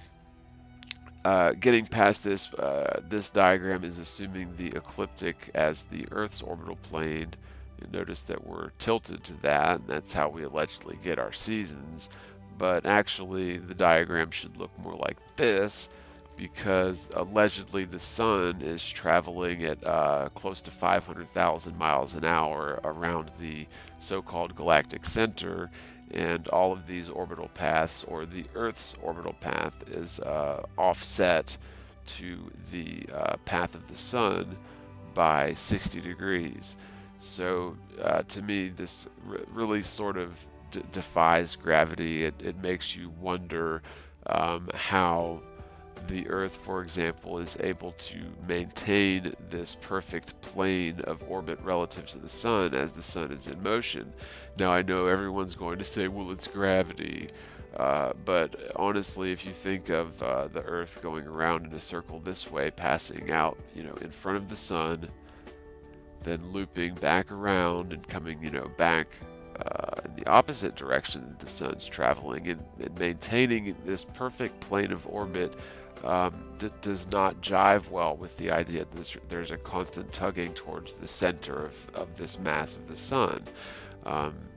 getting past this, this diagram is assuming the ecliptic as the Earth's orbital plane. You notice that we're tilted to that, and that's how we allegedly get our seasons. But actually, the diagram should look more like this, because allegedly the Sun is traveling at close to 500,000 miles an hour around the so-called galactic center, and all of these orbital paths, or the Earth's orbital path, is offset to the path of the Sun by 60 degrees. So to me, this really sort of defies gravity. It makes you wonder how the Earth, for example, is able to maintain this perfect plane of orbit relative to the Sun as the Sun is in motion. Now, I know everyone's going to say, well, it's gravity. But honestly, if you think of the Earth going around in a circle this way, passing out, in front of the Sun, then looping back around and coming, back in the opposite direction that the Sun's traveling, and maintaining this perfect plane of orbit, does not jive well with the idea that there's a constant tugging towards the center of this mass of the Sun.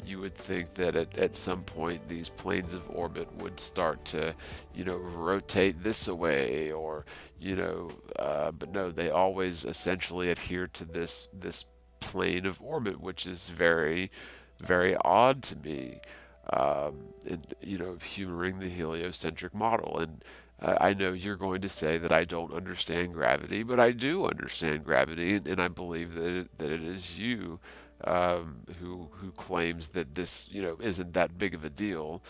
You would think that at some point these planes of orbit would start to, rotate this away, or, but no, they always essentially adhere to this plane of orbit, which is very, very odd to me, and, humoring the heliocentric model. And I know you're going to say that I don't understand gravity, but I do understand gravity, and I believe that it is you who claims that this isn't that big of a deal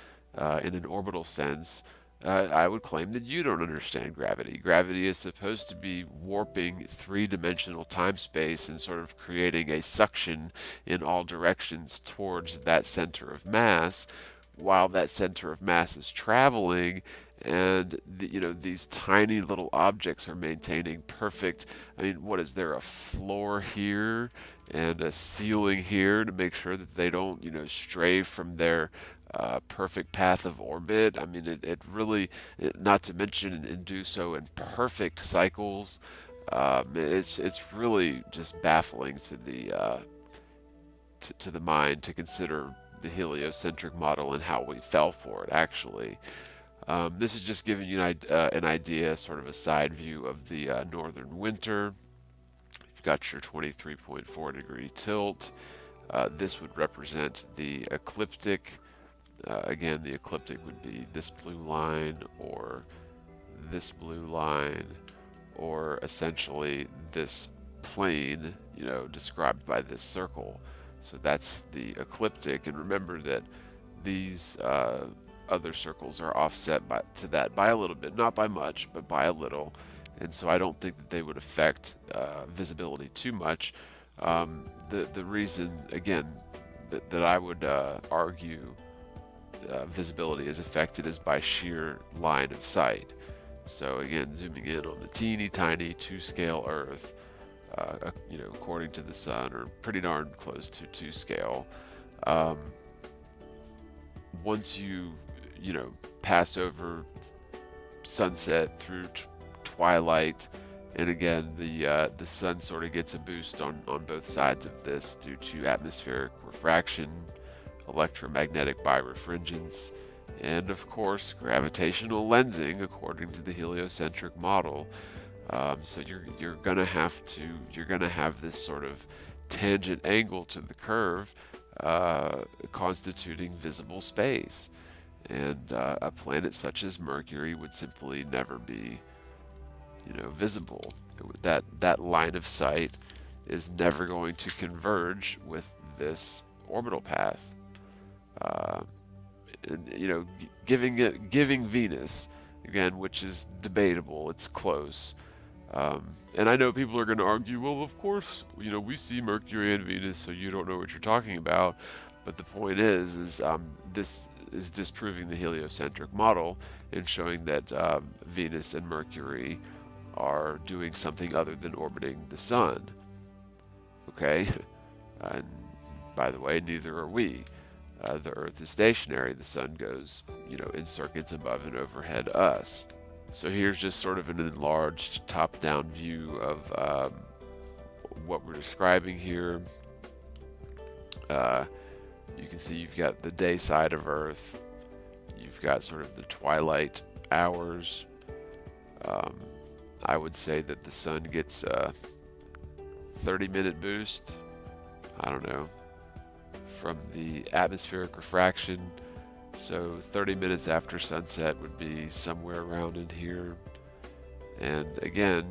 in an orbital sense. I would claim that you don't understand gravity. Gravity is supposed to be warping three-dimensional time-space and sort of creating a suction in all directions towards that center of mass, while that center of mass is traveling, and these tiny little objects are maintaining perfect. I mean, what is there, a floor here and a ceiling here to make sure that they don't stray from their perfect path of orbit. I mean, it really, not to mention, and do so in perfect cycles. It's really just baffling to the mind to consider the heliocentric model and how we fell for it. Actually, this is just giving you an idea, sort of a side view of the northern winter. You've got your 23.4 degree tilt. This would represent the ecliptic. Again, the ecliptic would be this blue line or this blue line, or essentially this plane, described by this circle. So that's the ecliptic, and remember that these other circles are offset to that by a little bit, not by much, but by a little. And so I don't think that they would affect visibility too much. The reason, again, that I would argue visibility is affected is by sheer line of sight. So again, zooming in on the teeny tiny 2-scale Earth, according to the sun, or pretty darn close to 2-scale. Once you pass over sunset through twilight, and again the sun sort of gets a boost on both sides of this due to atmospheric refraction, electromagnetic birefringence, and of course gravitational lensing according to the heliocentric model. So you're gonna have this sort of tangent angle to the curve, constituting visible space, and a planet such as Mercury would simply never be visible. That line of sight is never going to converge with this orbital path. And giving Venus, again, which is debatable, it's close. And I know people are going to argue, well, of course, we see Mercury and Venus, so you don't know what you're talking about. But the point is this is disproving the heliocentric model and showing that Venus and Mercury are doing something other than orbiting the sun. Okay? And by the way, neither are we. The Earth is stationary. The sun goes, in circuits above and overhead us. So here's just sort of an enlarged top-down view of what we're describing here. You can see you've got the day side of Earth. You've got sort of the twilight hours. I would say that the sun gets a 30-minute boost. I don't know. From the atmospheric refraction. So 30 minutes after sunset would be somewhere around in here. And again,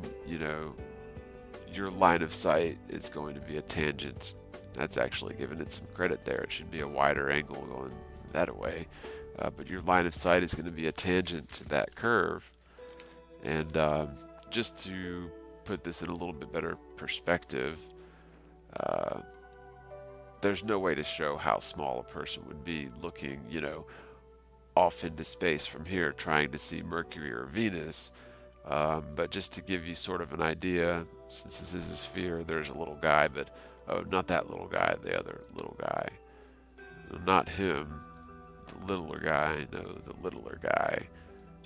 your line of sight is going to be a tangent. That's actually giving it some credit there. It should be a wider angle going that way. But your line of sight is going to be a tangent to that curve. And just to put this in a little bit better perspective, there's no way to show how small a person would be looking, off into space from here, trying to see Mercury or Venus. But just to give you sort of an idea, since this is a sphere, there's a little guy, but not that little guy, the other little guy. No, not him, the littler guy, no, the littler guy.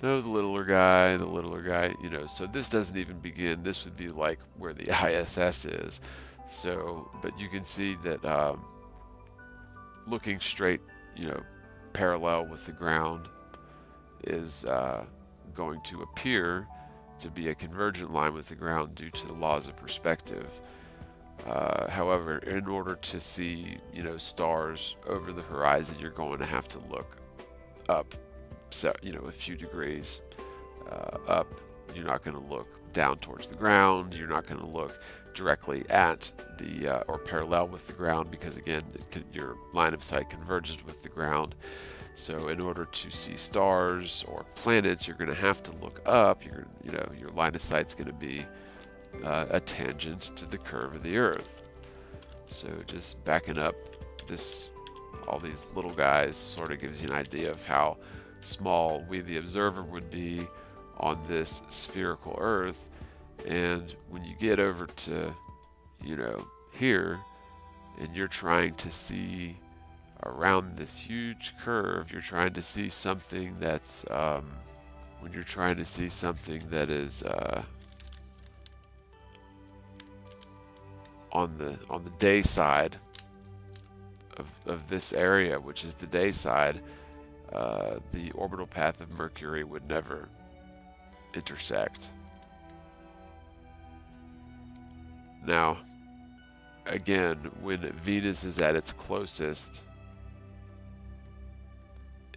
No, the littler guy, so this doesn't even begin. This would be like where the ISS is. So, but you can see that looking straight, parallel with the ground is going to appear to be a convergent line with the ground due to the laws of perspective. However, in order to see, stars over the horizon, you're going to have to look up, so, a few degrees up. You're not going to look down towards the ground. You're not going to look directly at the or parallel with the ground, because again your line of sight converges with the ground. So in order to see stars or planets, you're going to have to look up. Your line of sight's going to be a tangent to the curve of the Earth. So just backing up all these little guys sort of gives you an idea of how small we, the observer, would be on this spherical Earth. And when you get over to, here, and you're trying to see around this huge curve, you're trying to see something that's, when you're trying to see something that is on the day side of this area, which is the day side, the orbital path of Mercury would never intersect. Now, again, when Venus is at its closest,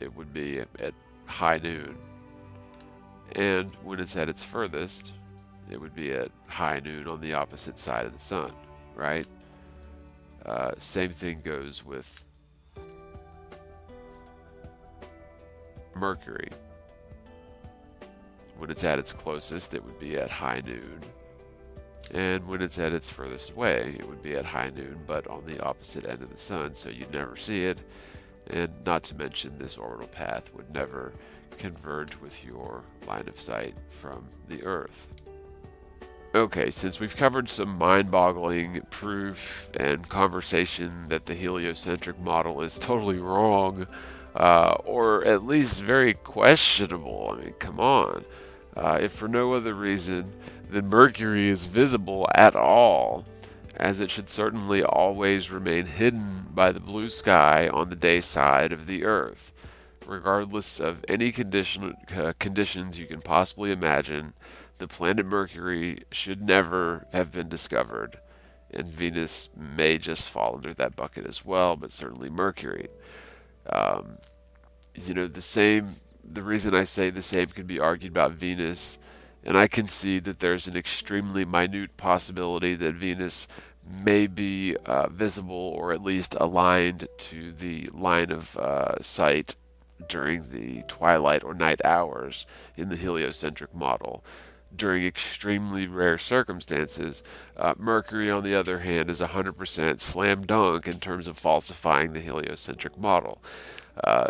it would be at high noon. And when it's at its furthest, it would be at high noon on the opposite side of the sun, right? Same thing goes with Mercury. When it's at its closest, it would be at high noon. And when it's at its furthest away, it would be at high noon, but on the opposite end of the sun, so you'd never see it. And not to mention, this orbital path would never converge with your line of sight from the Earth. Okay, since we've covered some mind-boggling proof and conversation that the heliocentric model is totally wrong, or at least very questionable, I mean, come on. If for no other reason than Mercury is visible at all, as it should certainly always remain hidden by the blue sky on the day side of the Earth. Regardless of any conditions you can possibly imagine, the planet Mercury should never have been discovered, and Venus may just fall under that bucket as well, but certainly Mercury. The reason I say the same could be argued about Venus, and I concede that there's an extremely minute possibility that Venus may be visible or at least aligned to the line of sight during the twilight or night hours in the heliocentric model. During extremely rare circumstances, Mercury, on the other hand, is 100% slam dunk in terms of falsifying the heliocentric model.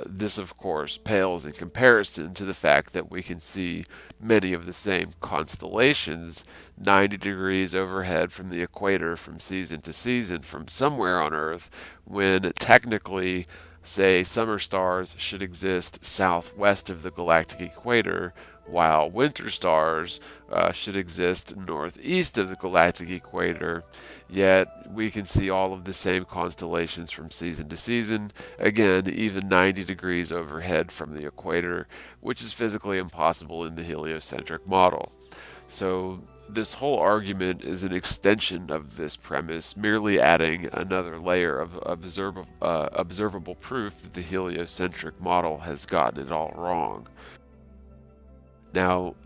This, of course, pales in comparison to the fact that we can see many of the same constellations 90 degrees overhead from the equator from season to season from somewhere on Earth, when technically, say, summer stars should exist southwest of the galactic equator, while winter stars should exist northeast of the galactic equator. Yet we can see all of the same constellations from season to season, again, even 90 degrees overhead from the equator, which is physically impossible in the heliocentric model. So this whole argument is an extension of this premise, merely adding another layer of observable proof that the heliocentric model has gotten it all wrong. Now,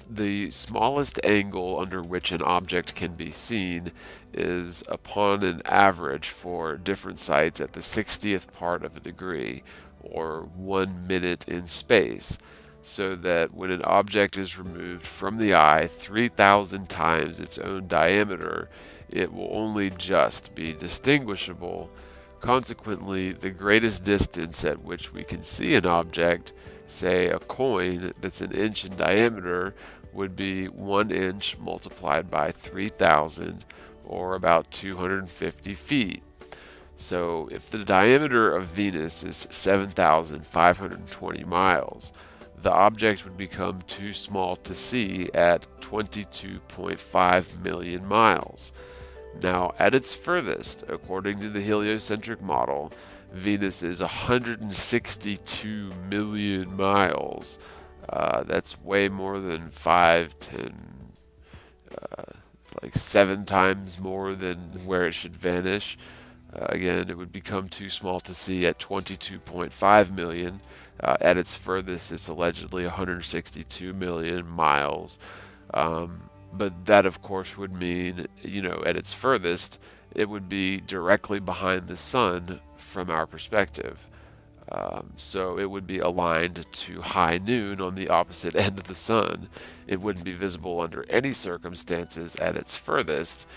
the smallest angle under which an object can be seen is upon an average for different sites at the 60th part of a degree, or 1 minute in space, so that when an object is removed from the eye 3,000 times its own diameter, it will only just be distinguishable. Consequently, the greatest distance at which we can see an object, say a coin that's an inch in diameter, would be 1 inch multiplied by 3,000, or about 250 feet. So if the diameter of Venus is 7,520 miles, the object would become too small to see at 22.5 million miles. Now, at its furthest, according to the heliocentric model, Venus is 162 million miles. That's way more than 7 times more than where it should vanish. Again, it would become too small to see at 22.5 million. At its furthest, it's allegedly 162 million miles. But that, of course, would mean, at its furthest, it would be directly behind the sun from our perspective. So it would be aligned to high noon on the opposite end of the sun. It wouldn't be visible under any circumstances at its furthest,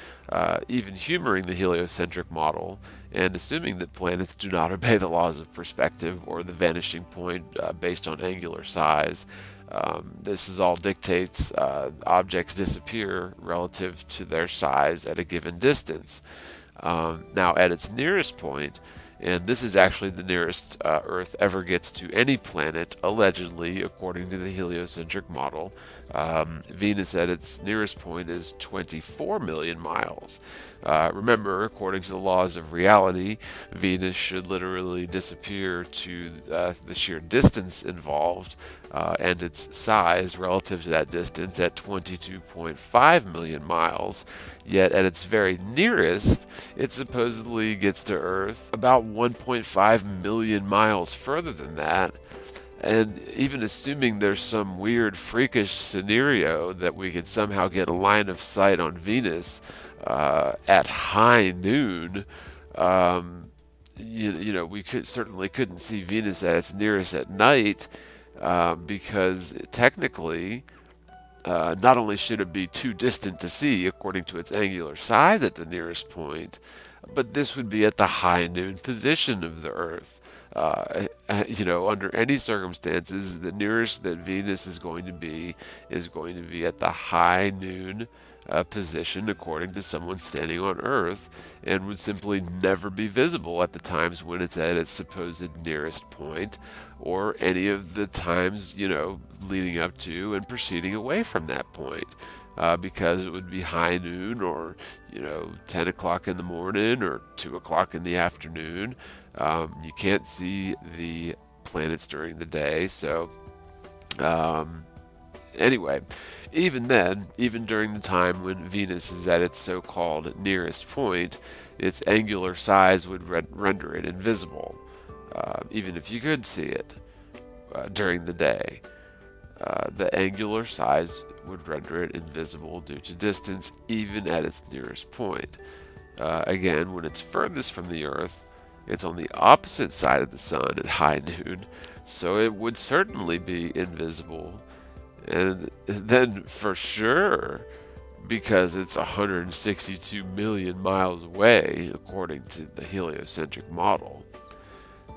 even humoring the heliocentric model and assuming that planets do not obey the laws of perspective or the vanishing point based on angular size. This is all dictates objects disappear relative to their size at a given distance. Now, at its nearest point, and this is actually the nearest Earth ever gets to any planet, allegedly, according to the heliocentric model. Venus at its nearest point is 24 million miles. Remember, according to the laws of reality, Venus should literally disappear to the sheer distance involved and its size relative to that distance at 22.5 million miles. Yet at its very nearest, it supposedly gets to Earth about 1.5 million miles further than that. And even assuming there's some weird freakish scenario that we could somehow get a line of sight on Venus at high noon, we certainly couldn't see Venus at its nearest at night because technically, not only should it be too distant to see according to its angular size at the nearest point, but this would be at the high noon position of the Earth. Under any circumstances, the nearest that Venus is going to be at the high noon position according to someone standing on Earth, and would simply never be visible at the times when it's at its supposed nearest point, or any of the times leading up to and proceeding away from that point. Because it would be high noon, or 10 o'clock in the morning, or 2 o'clock in the afternoon. You can't see the planets during the day. So anyway, even then, even during the time when Venus is at its so-called nearest point, its angular size would render it invisible, even if you could see it during the day. The angular size would render it invisible due to distance, even at its nearest point. Again, when it's furthest from the Earth, it's on the opposite side of the sun at high noon, so it would certainly be invisible. And then for sure, because it's 162 million miles away, according to the heliocentric model.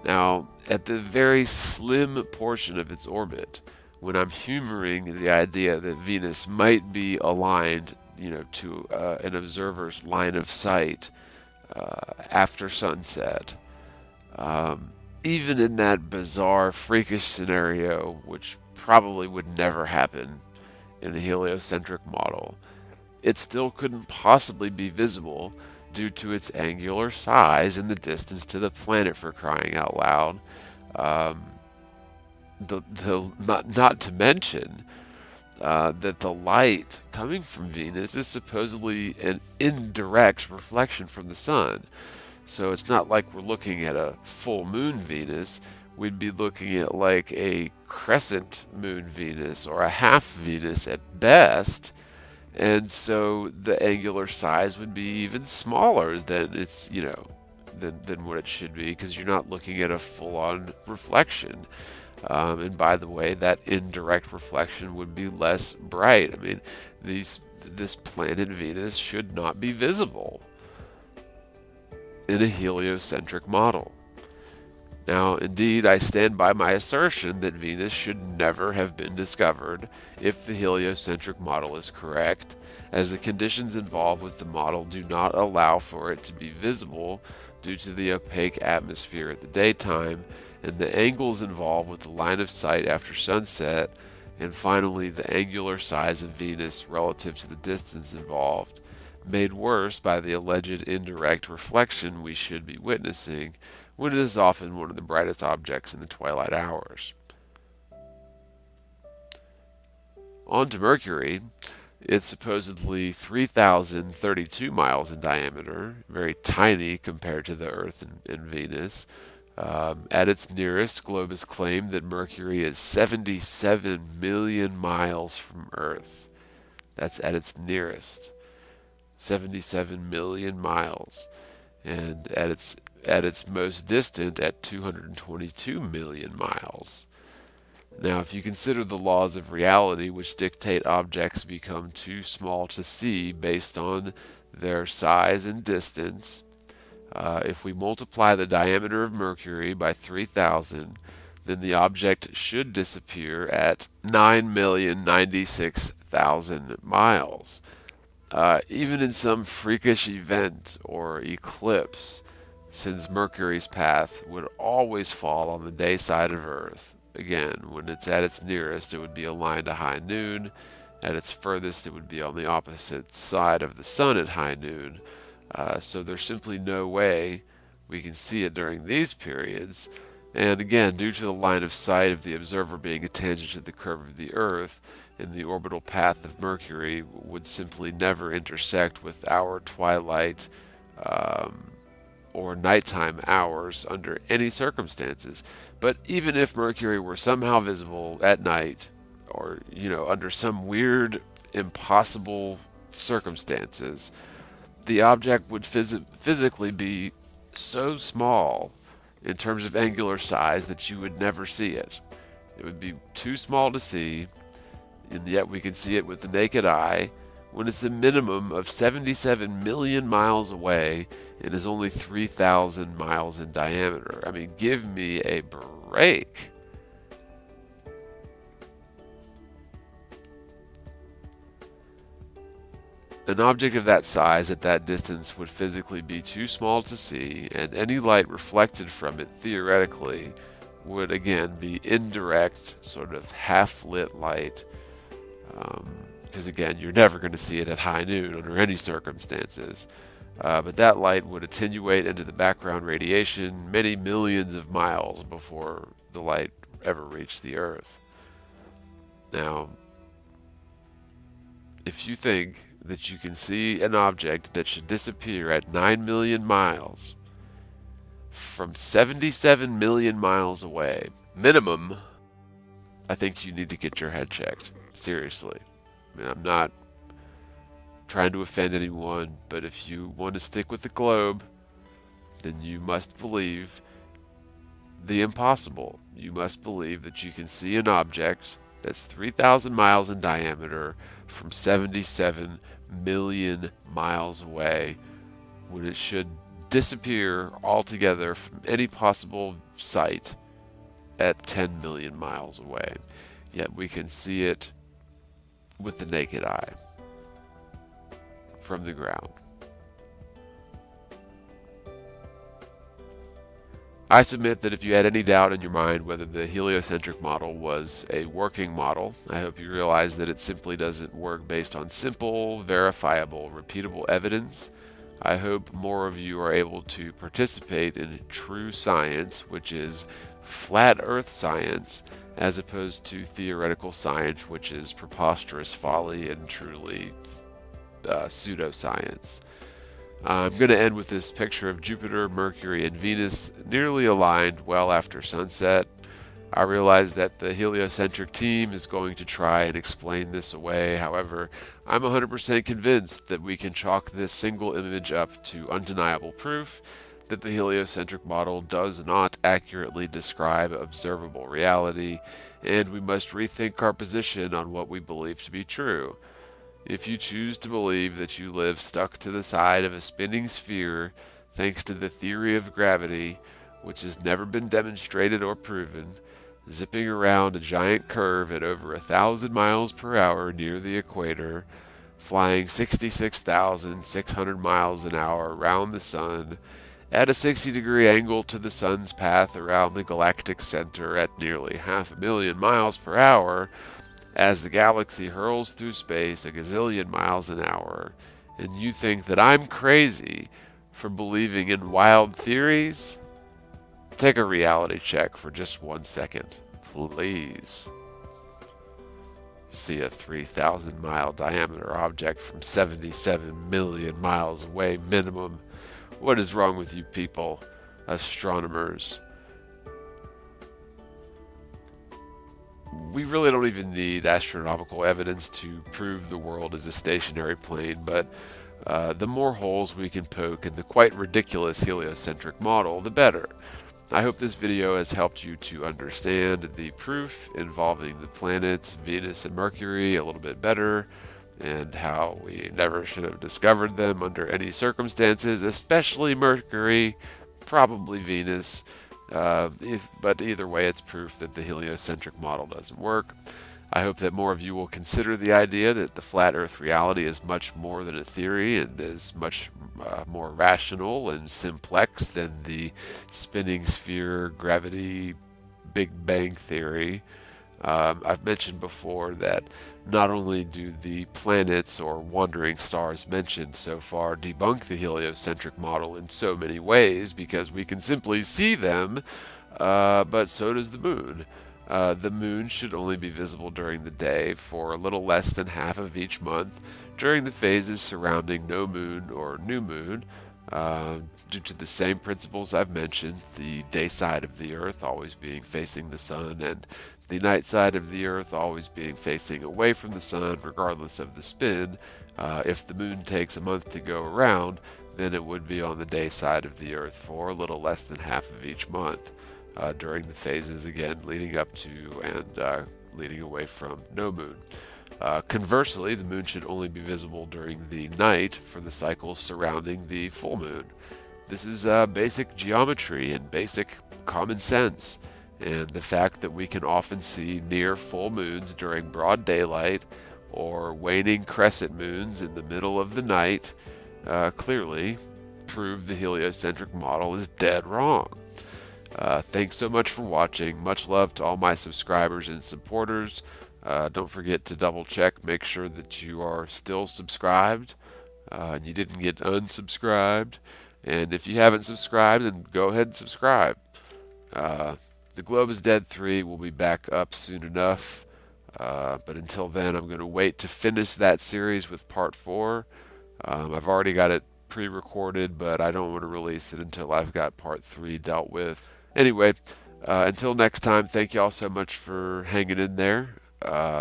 Now, at the very slim portion of its orbit, when I'm humoring the idea that Venus might be aligned, to an observer's line of sight after sunset, even in that bizarre, freakish scenario, which probably would never happen in a heliocentric model, it still couldn't possibly be visible due to its angular size and the distance to the planet, for crying out loud. Not to mention that the light coming from Venus is supposedly an indirect reflection from the sun. So it's not like we're looking at a full moon Venus. We'd be looking at like a crescent moon Venus or a half Venus at best. And so the angular size would be even smaller than it's, than what it should be, because you're not looking at a full-on reflection. And by the way, that indirect reflection would be less bright. I mean, this planet Venus should not be visible in a heliocentric model. Now, indeed, I stand by my assertion that Venus should never have been discovered if the heliocentric model is correct, as the conditions involved with the model do not allow for it to be visible due to the opaque atmosphere at the daytime, and the angles involved with the line of sight after sunset, and finally the angular size of Venus relative to the distance involved, made worse by the alleged indirect reflection we should be witnessing, when it is often one of the brightest objects in the twilight hours. On to Mercury. It's supposedly 3,032 miles in diameter, very tiny compared to the Earth and Venus. At its nearest, Globus claimed that Mercury is 77 million miles from Earth. That's at its nearest. 77 million miles. And at its at its most distant at 222 million miles. Now, if you consider the laws of reality, which dictate objects become too small to see based on their size and distance, if we multiply the diameter of Mercury by 3,000, then the object should disappear at 9,096,000 miles. Even in some freakish event or eclipse, since Mercury's path would always fall on the day side of Earth. Again, when it's at its nearest, it would be aligned to high noon. At its furthest, it would be on the opposite side of the sun at high noon. So there's simply no way we can see it during these periods. And again, due to the line of sight of the observer being a tangent to the curve of the Earth, and the orbital path of Mercury would simply never intersect with our twilight or nighttime hours under any circumstances. But even if Mercury were somehow visible at night, or under some weird, impossible circumstances, the object would physically be so small in terms of angular size that you would never see it. It would be too small to see, and yet we can see it with the naked eye when it's a minimum of 77 million miles away and is only 3,000 miles in diameter. I mean, give me a break. An object of that size at that distance would physically be too small to see, and any light reflected from it theoretically would again be indirect, sort of half-lit light, because again, you're never going to see it at high noon under any circumstances. But that light would attenuate into the background radiation many millions of miles before the light ever reached the Earth. Now, if you think that you can see an object that should disappear at 9 million miles from 77 million miles away, minimum, I think you need to get your head checked. Seriously. I mean, I'm not trying to offend anyone, but if you want to stick with the globe, then you must believe the impossible. You must believe that you can see an object that's 3,000 miles in diameter from 77 million miles away when it should disappear altogether from any possible sight at 10 million miles away. Yet we can see it with the naked eye from the ground. I submit that if you had any doubt in your mind whether the heliocentric model was a working model, I hope you realize that it simply doesn't work based on simple, verifiable, repeatable evidence. I hope more of you are able to participate in true science, which is flat earth science, as opposed to theoretical science, which is preposterous folly and truly pseudoscience. I'm going to end with this picture of Jupiter, Mercury, and Venus nearly aligned well after sunset. I realize that the heliocentric team is going to try and explain this away. However, I'm 100% convinced that we can chalk this single image up to undeniable proof that the heliocentric model does not accurately describe observable reality, and we must rethink our position on what we believe to be true. If you choose to believe that you live stuck to the side of a spinning sphere thanks to the theory of gravity, which has never been demonstrated or proven, zipping around a giant curve at over 1,000 miles per hour near the equator, flying 66,600 miles an hour around the sun, at a 60-degree angle to the sun's path around the galactic center at nearly 500,000 miles per hour, as the galaxy hurls through space a gazillion miles an hour, and you think that I'm crazy for believing in wild theories? Take a reality check for just 1 second, please. See a 3,000 mile diameter object from 77 million miles away minimum. What is wrong with you people, astronomers? We really don't even need astronomical evidence to prove the world is a stationary plane, but The more holes we can poke in the quite ridiculous heliocentric model, the better. I hope this video has helped you to understand the proof involving the planets Venus and Mercury a little bit better, and how we never should have discovered them under any circumstances, especially Mercury, probably Venus. But either way, it's proof that the heliocentric model doesn't work. I hope that more of you will consider the idea that the flat Earth reality is much more than a theory and is much more rational and simplex than the spinning sphere gravity Big Bang theory. I've mentioned before that not only do the planets or wandering stars mentioned so far debunk the heliocentric model in so many ways because we can simply see them, but so does the moon. The moon should only be visible during the day for a little less than half of each month during the phases surrounding no moon or new moon, due to the same principles I've mentioned, the day side of the Earth always being facing the sun and the night side of the Earth always being facing away from the sun regardless of the spin. If the moon takes a month to go around, then it would be on the day side of the Earth for a little less than half of each month. During the phases again leading up to and leading away from no moon. Conversely, the moon should only be visible during the night for the cycles surrounding the full moon. This is basic geometry and basic common sense, and the fact that we can often see near full moons during broad daylight or waning crescent moons in the middle of the night clearly prove the heliocentric model is dead wrong. Thanks so much for watching. Much love to all my subscribers and supporters. Don't forget to double check, make sure that you are still subscribed and you didn't get unsubscribed. And if you haven't subscribed, then go ahead and subscribe. The Globe is Dead 3 will be back up soon enough. But until then, I'm going to wait to finish that series with part 4. I've already got it pre-recorded, but I don't want to release it until I've got part 3 dealt with. Anyway, until next time, thank you all so much for hanging in there.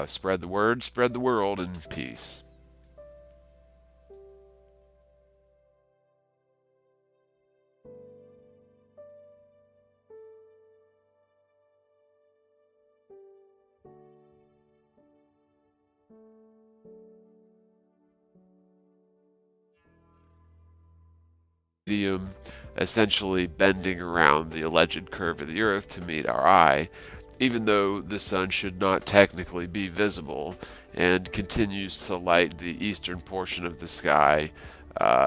Spread the word, spread the world, and peace. Medium essentially bending around the alleged curve of the Earth to meet our eye, even though the sun should not technically be visible, and continues to light the eastern portion of the sky,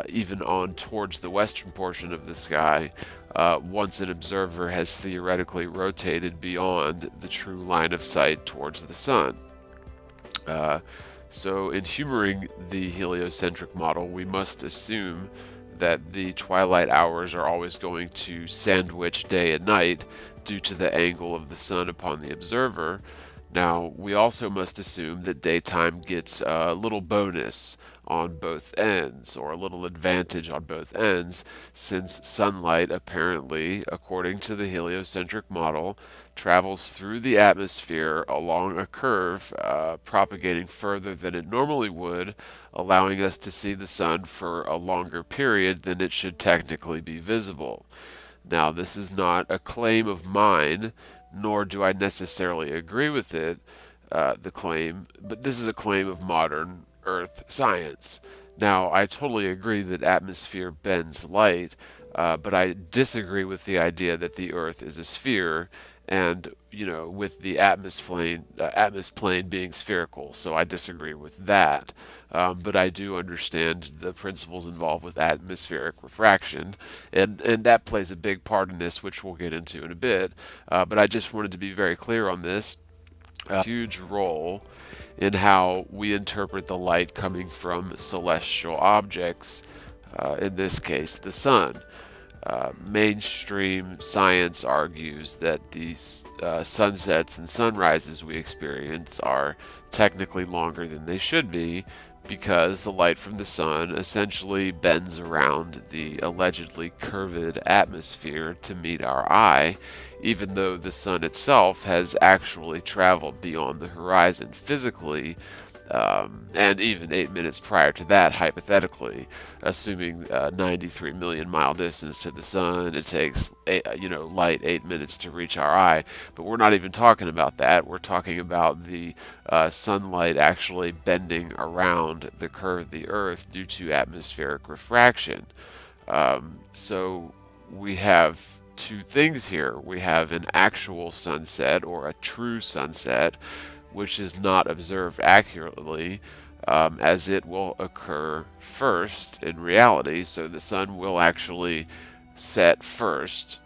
even on towards the western portion of the sky, once an observer has theoretically rotated beyond the true line of sight towards the sun. So in humoring the heliocentric model, we must assume that the twilight hours are always going to sandwich day and night due to the angle of the sun upon the observer. Now, we also must assume that daytime gets a little bonus on both ends, or a little advantage on both ends, since sunlight apparently, according to the heliocentric model, travels through the atmosphere along a curve, propagating further than it normally would, allowing us to see the sun for a longer period than it should technically be visible. Now, this is not a claim of mine, nor do I necessarily agree with it, the claim, but this is a claim of modern Earth science. Now, I totally agree that atmosphere bends light, but I disagree with the idea that the Earth is a sphere, and, you know, with the atmosphere being spherical, so I disagree with that. But I do understand the principles involved with atmospheric refraction, and that plays a big part in this, which we'll get into in a bit. But I just wanted to be very clear on this. A huge role in how we interpret the light coming from celestial objects, in this case, the sun. Mainstream science argues that these sunsets and sunrises we experience are technically longer than they should be because the light from the sun essentially bends around the allegedly curved atmosphere to meet our eye, even though the sun itself has actually traveled beyond the horizon physically and even 8 minutes prior to that, hypothetically, assuming 93 million mile distance to the sun, it takes light 8 minutes to reach our eye. But we're not even talking about that. We're talking about the sunlight actually bending around the curve of the Earth due to atmospheric refraction. So we have two things here. We have an actual sunset, or a true sunset, which is not observed accurately, as it will occur first in reality. So the sun will actually set first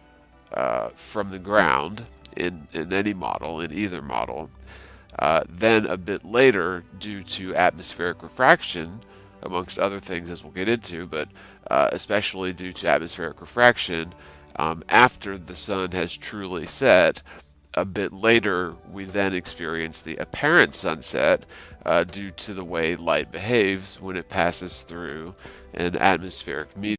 from the ground in any model, in either model. Then a bit later, due to atmospheric refraction, amongst other things as we'll get into, but especially due to atmospheric refraction, after the sun has truly set, a bit later we then experience the apparent sunset due to the way light behaves when it passes through an atmospheric medium.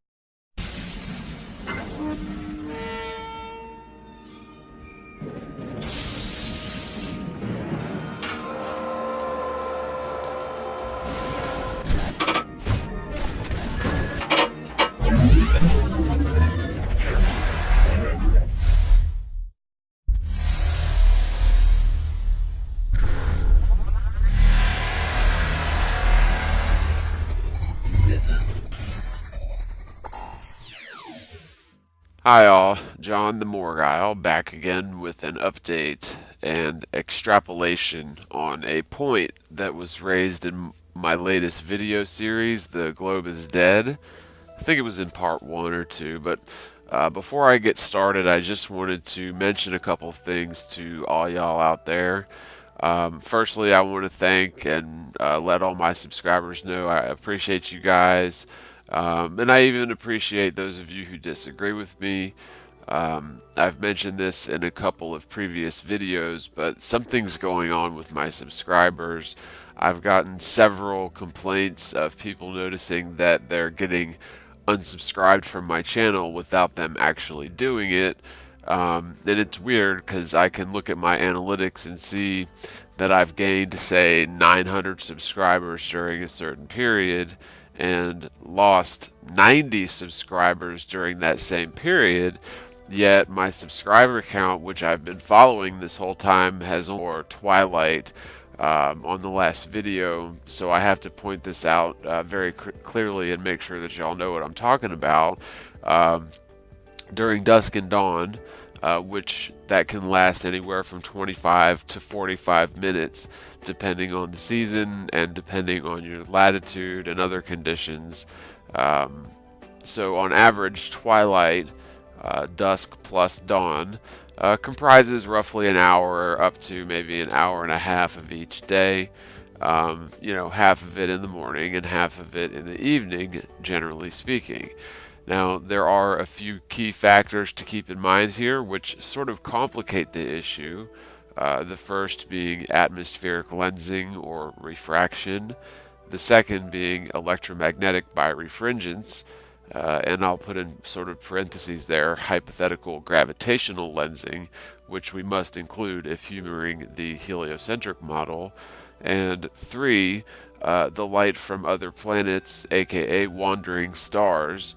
Hi all, John TheMorgile back again with an update and extrapolation on a point that was raised in my latest video series, The Globe is Dead. I think it was in part 1 or 2, but before I get started, I just wanted to mention a couple things to all y'all out there. Firstly, I want to thank and let all my subscribers know I appreciate you guys. And I even appreciate those of you who disagree with me. I've mentioned this in a couple of previous videos, but something's going on with my subscribers. I've gotten several complaints of people noticing that they're getting unsubscribed from my channel without them actually doing it. And it's weird because I can look at my analytics and see that I've gained, say, 900 subscribers during a certain period and lost 90 subscribers during that same period, yet my subscriber count, which I've been following this whole time, has or twilight on the last video. So I have to point this out very clearly and make sure that y'all know what I'm talking about. During dusk and dawn, which that can last anywhere from 25 to 45 minutes depending on the season and depending on your latitude and other conditions. So on average, twilight, dusk plus dawn, comprises roughly an hour up to maybe an hour and a half of each day. Half of it in the morning and half of it in the evening, generally speaking. Now, there are a few key factors to keep in mind here which sort of complicate the issue. The first being atmospheric lensing or refraction, the second being electromagnetic birefringence, and I'll put in sort of parentheses there, hypothetical gravitational lensing, which we must include if humoring the heliocentric model, and 3, the light from other planets, aka wandering stars,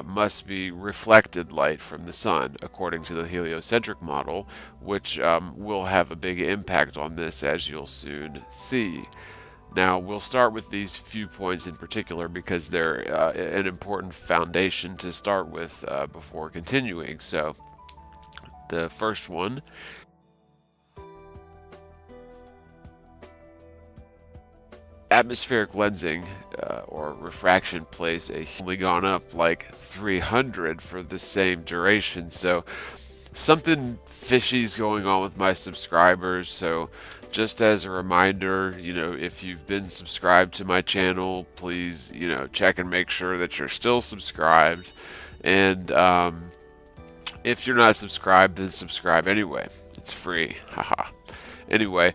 must be reflected light from the sun, according to the heliocentric model, which will have a big impact on this, as you'll soon see. Now, we'll start with these few points in particular because they're an important foundation to start with before continuing. So, the first one, atmospheric lensing or refraction plays only gone up like 300 for the same duration. So something fishy's going on with my subscribers. So just as a reminder, if you've been subscribed to my channel, please, check and make sure that you're still subscribed. And if you're not subscribed, then subscribe anyway. It's free. Haha. Anyway,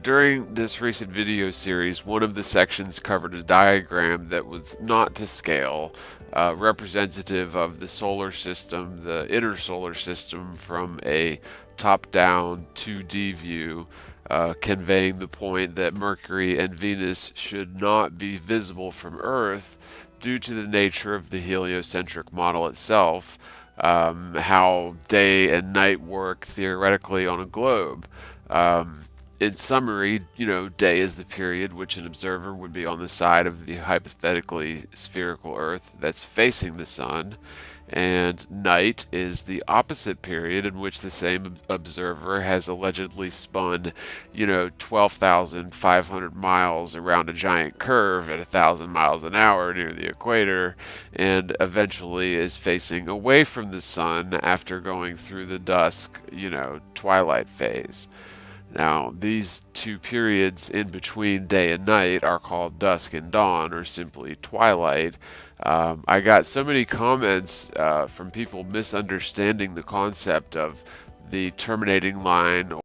during this recent video series, one of the sections covered a diagram that was not to scale, representative of the solar system, the inner solar system, from a top-down 2D view, conveying the point that Mercury and Venus should not be visible from Earth due to the nature of the heliocentric model itself, how day and night work theoretically on a globe. In summary, day is the period which an observer would be on the side of the hypothetically spherical Earth that's facing the sun, and night is the opposite period in which the same observer has allegedly spun, 12,500 miles around a giant curve at 1,000 miles an hour near the equator, and eventually is facing away from the sun after going through the dusk, twilight phase. Now, these two periods in between day and night are called dusk and dawn, or simply twilight. I got so many comments from people misunderstanding the concept of the terminating line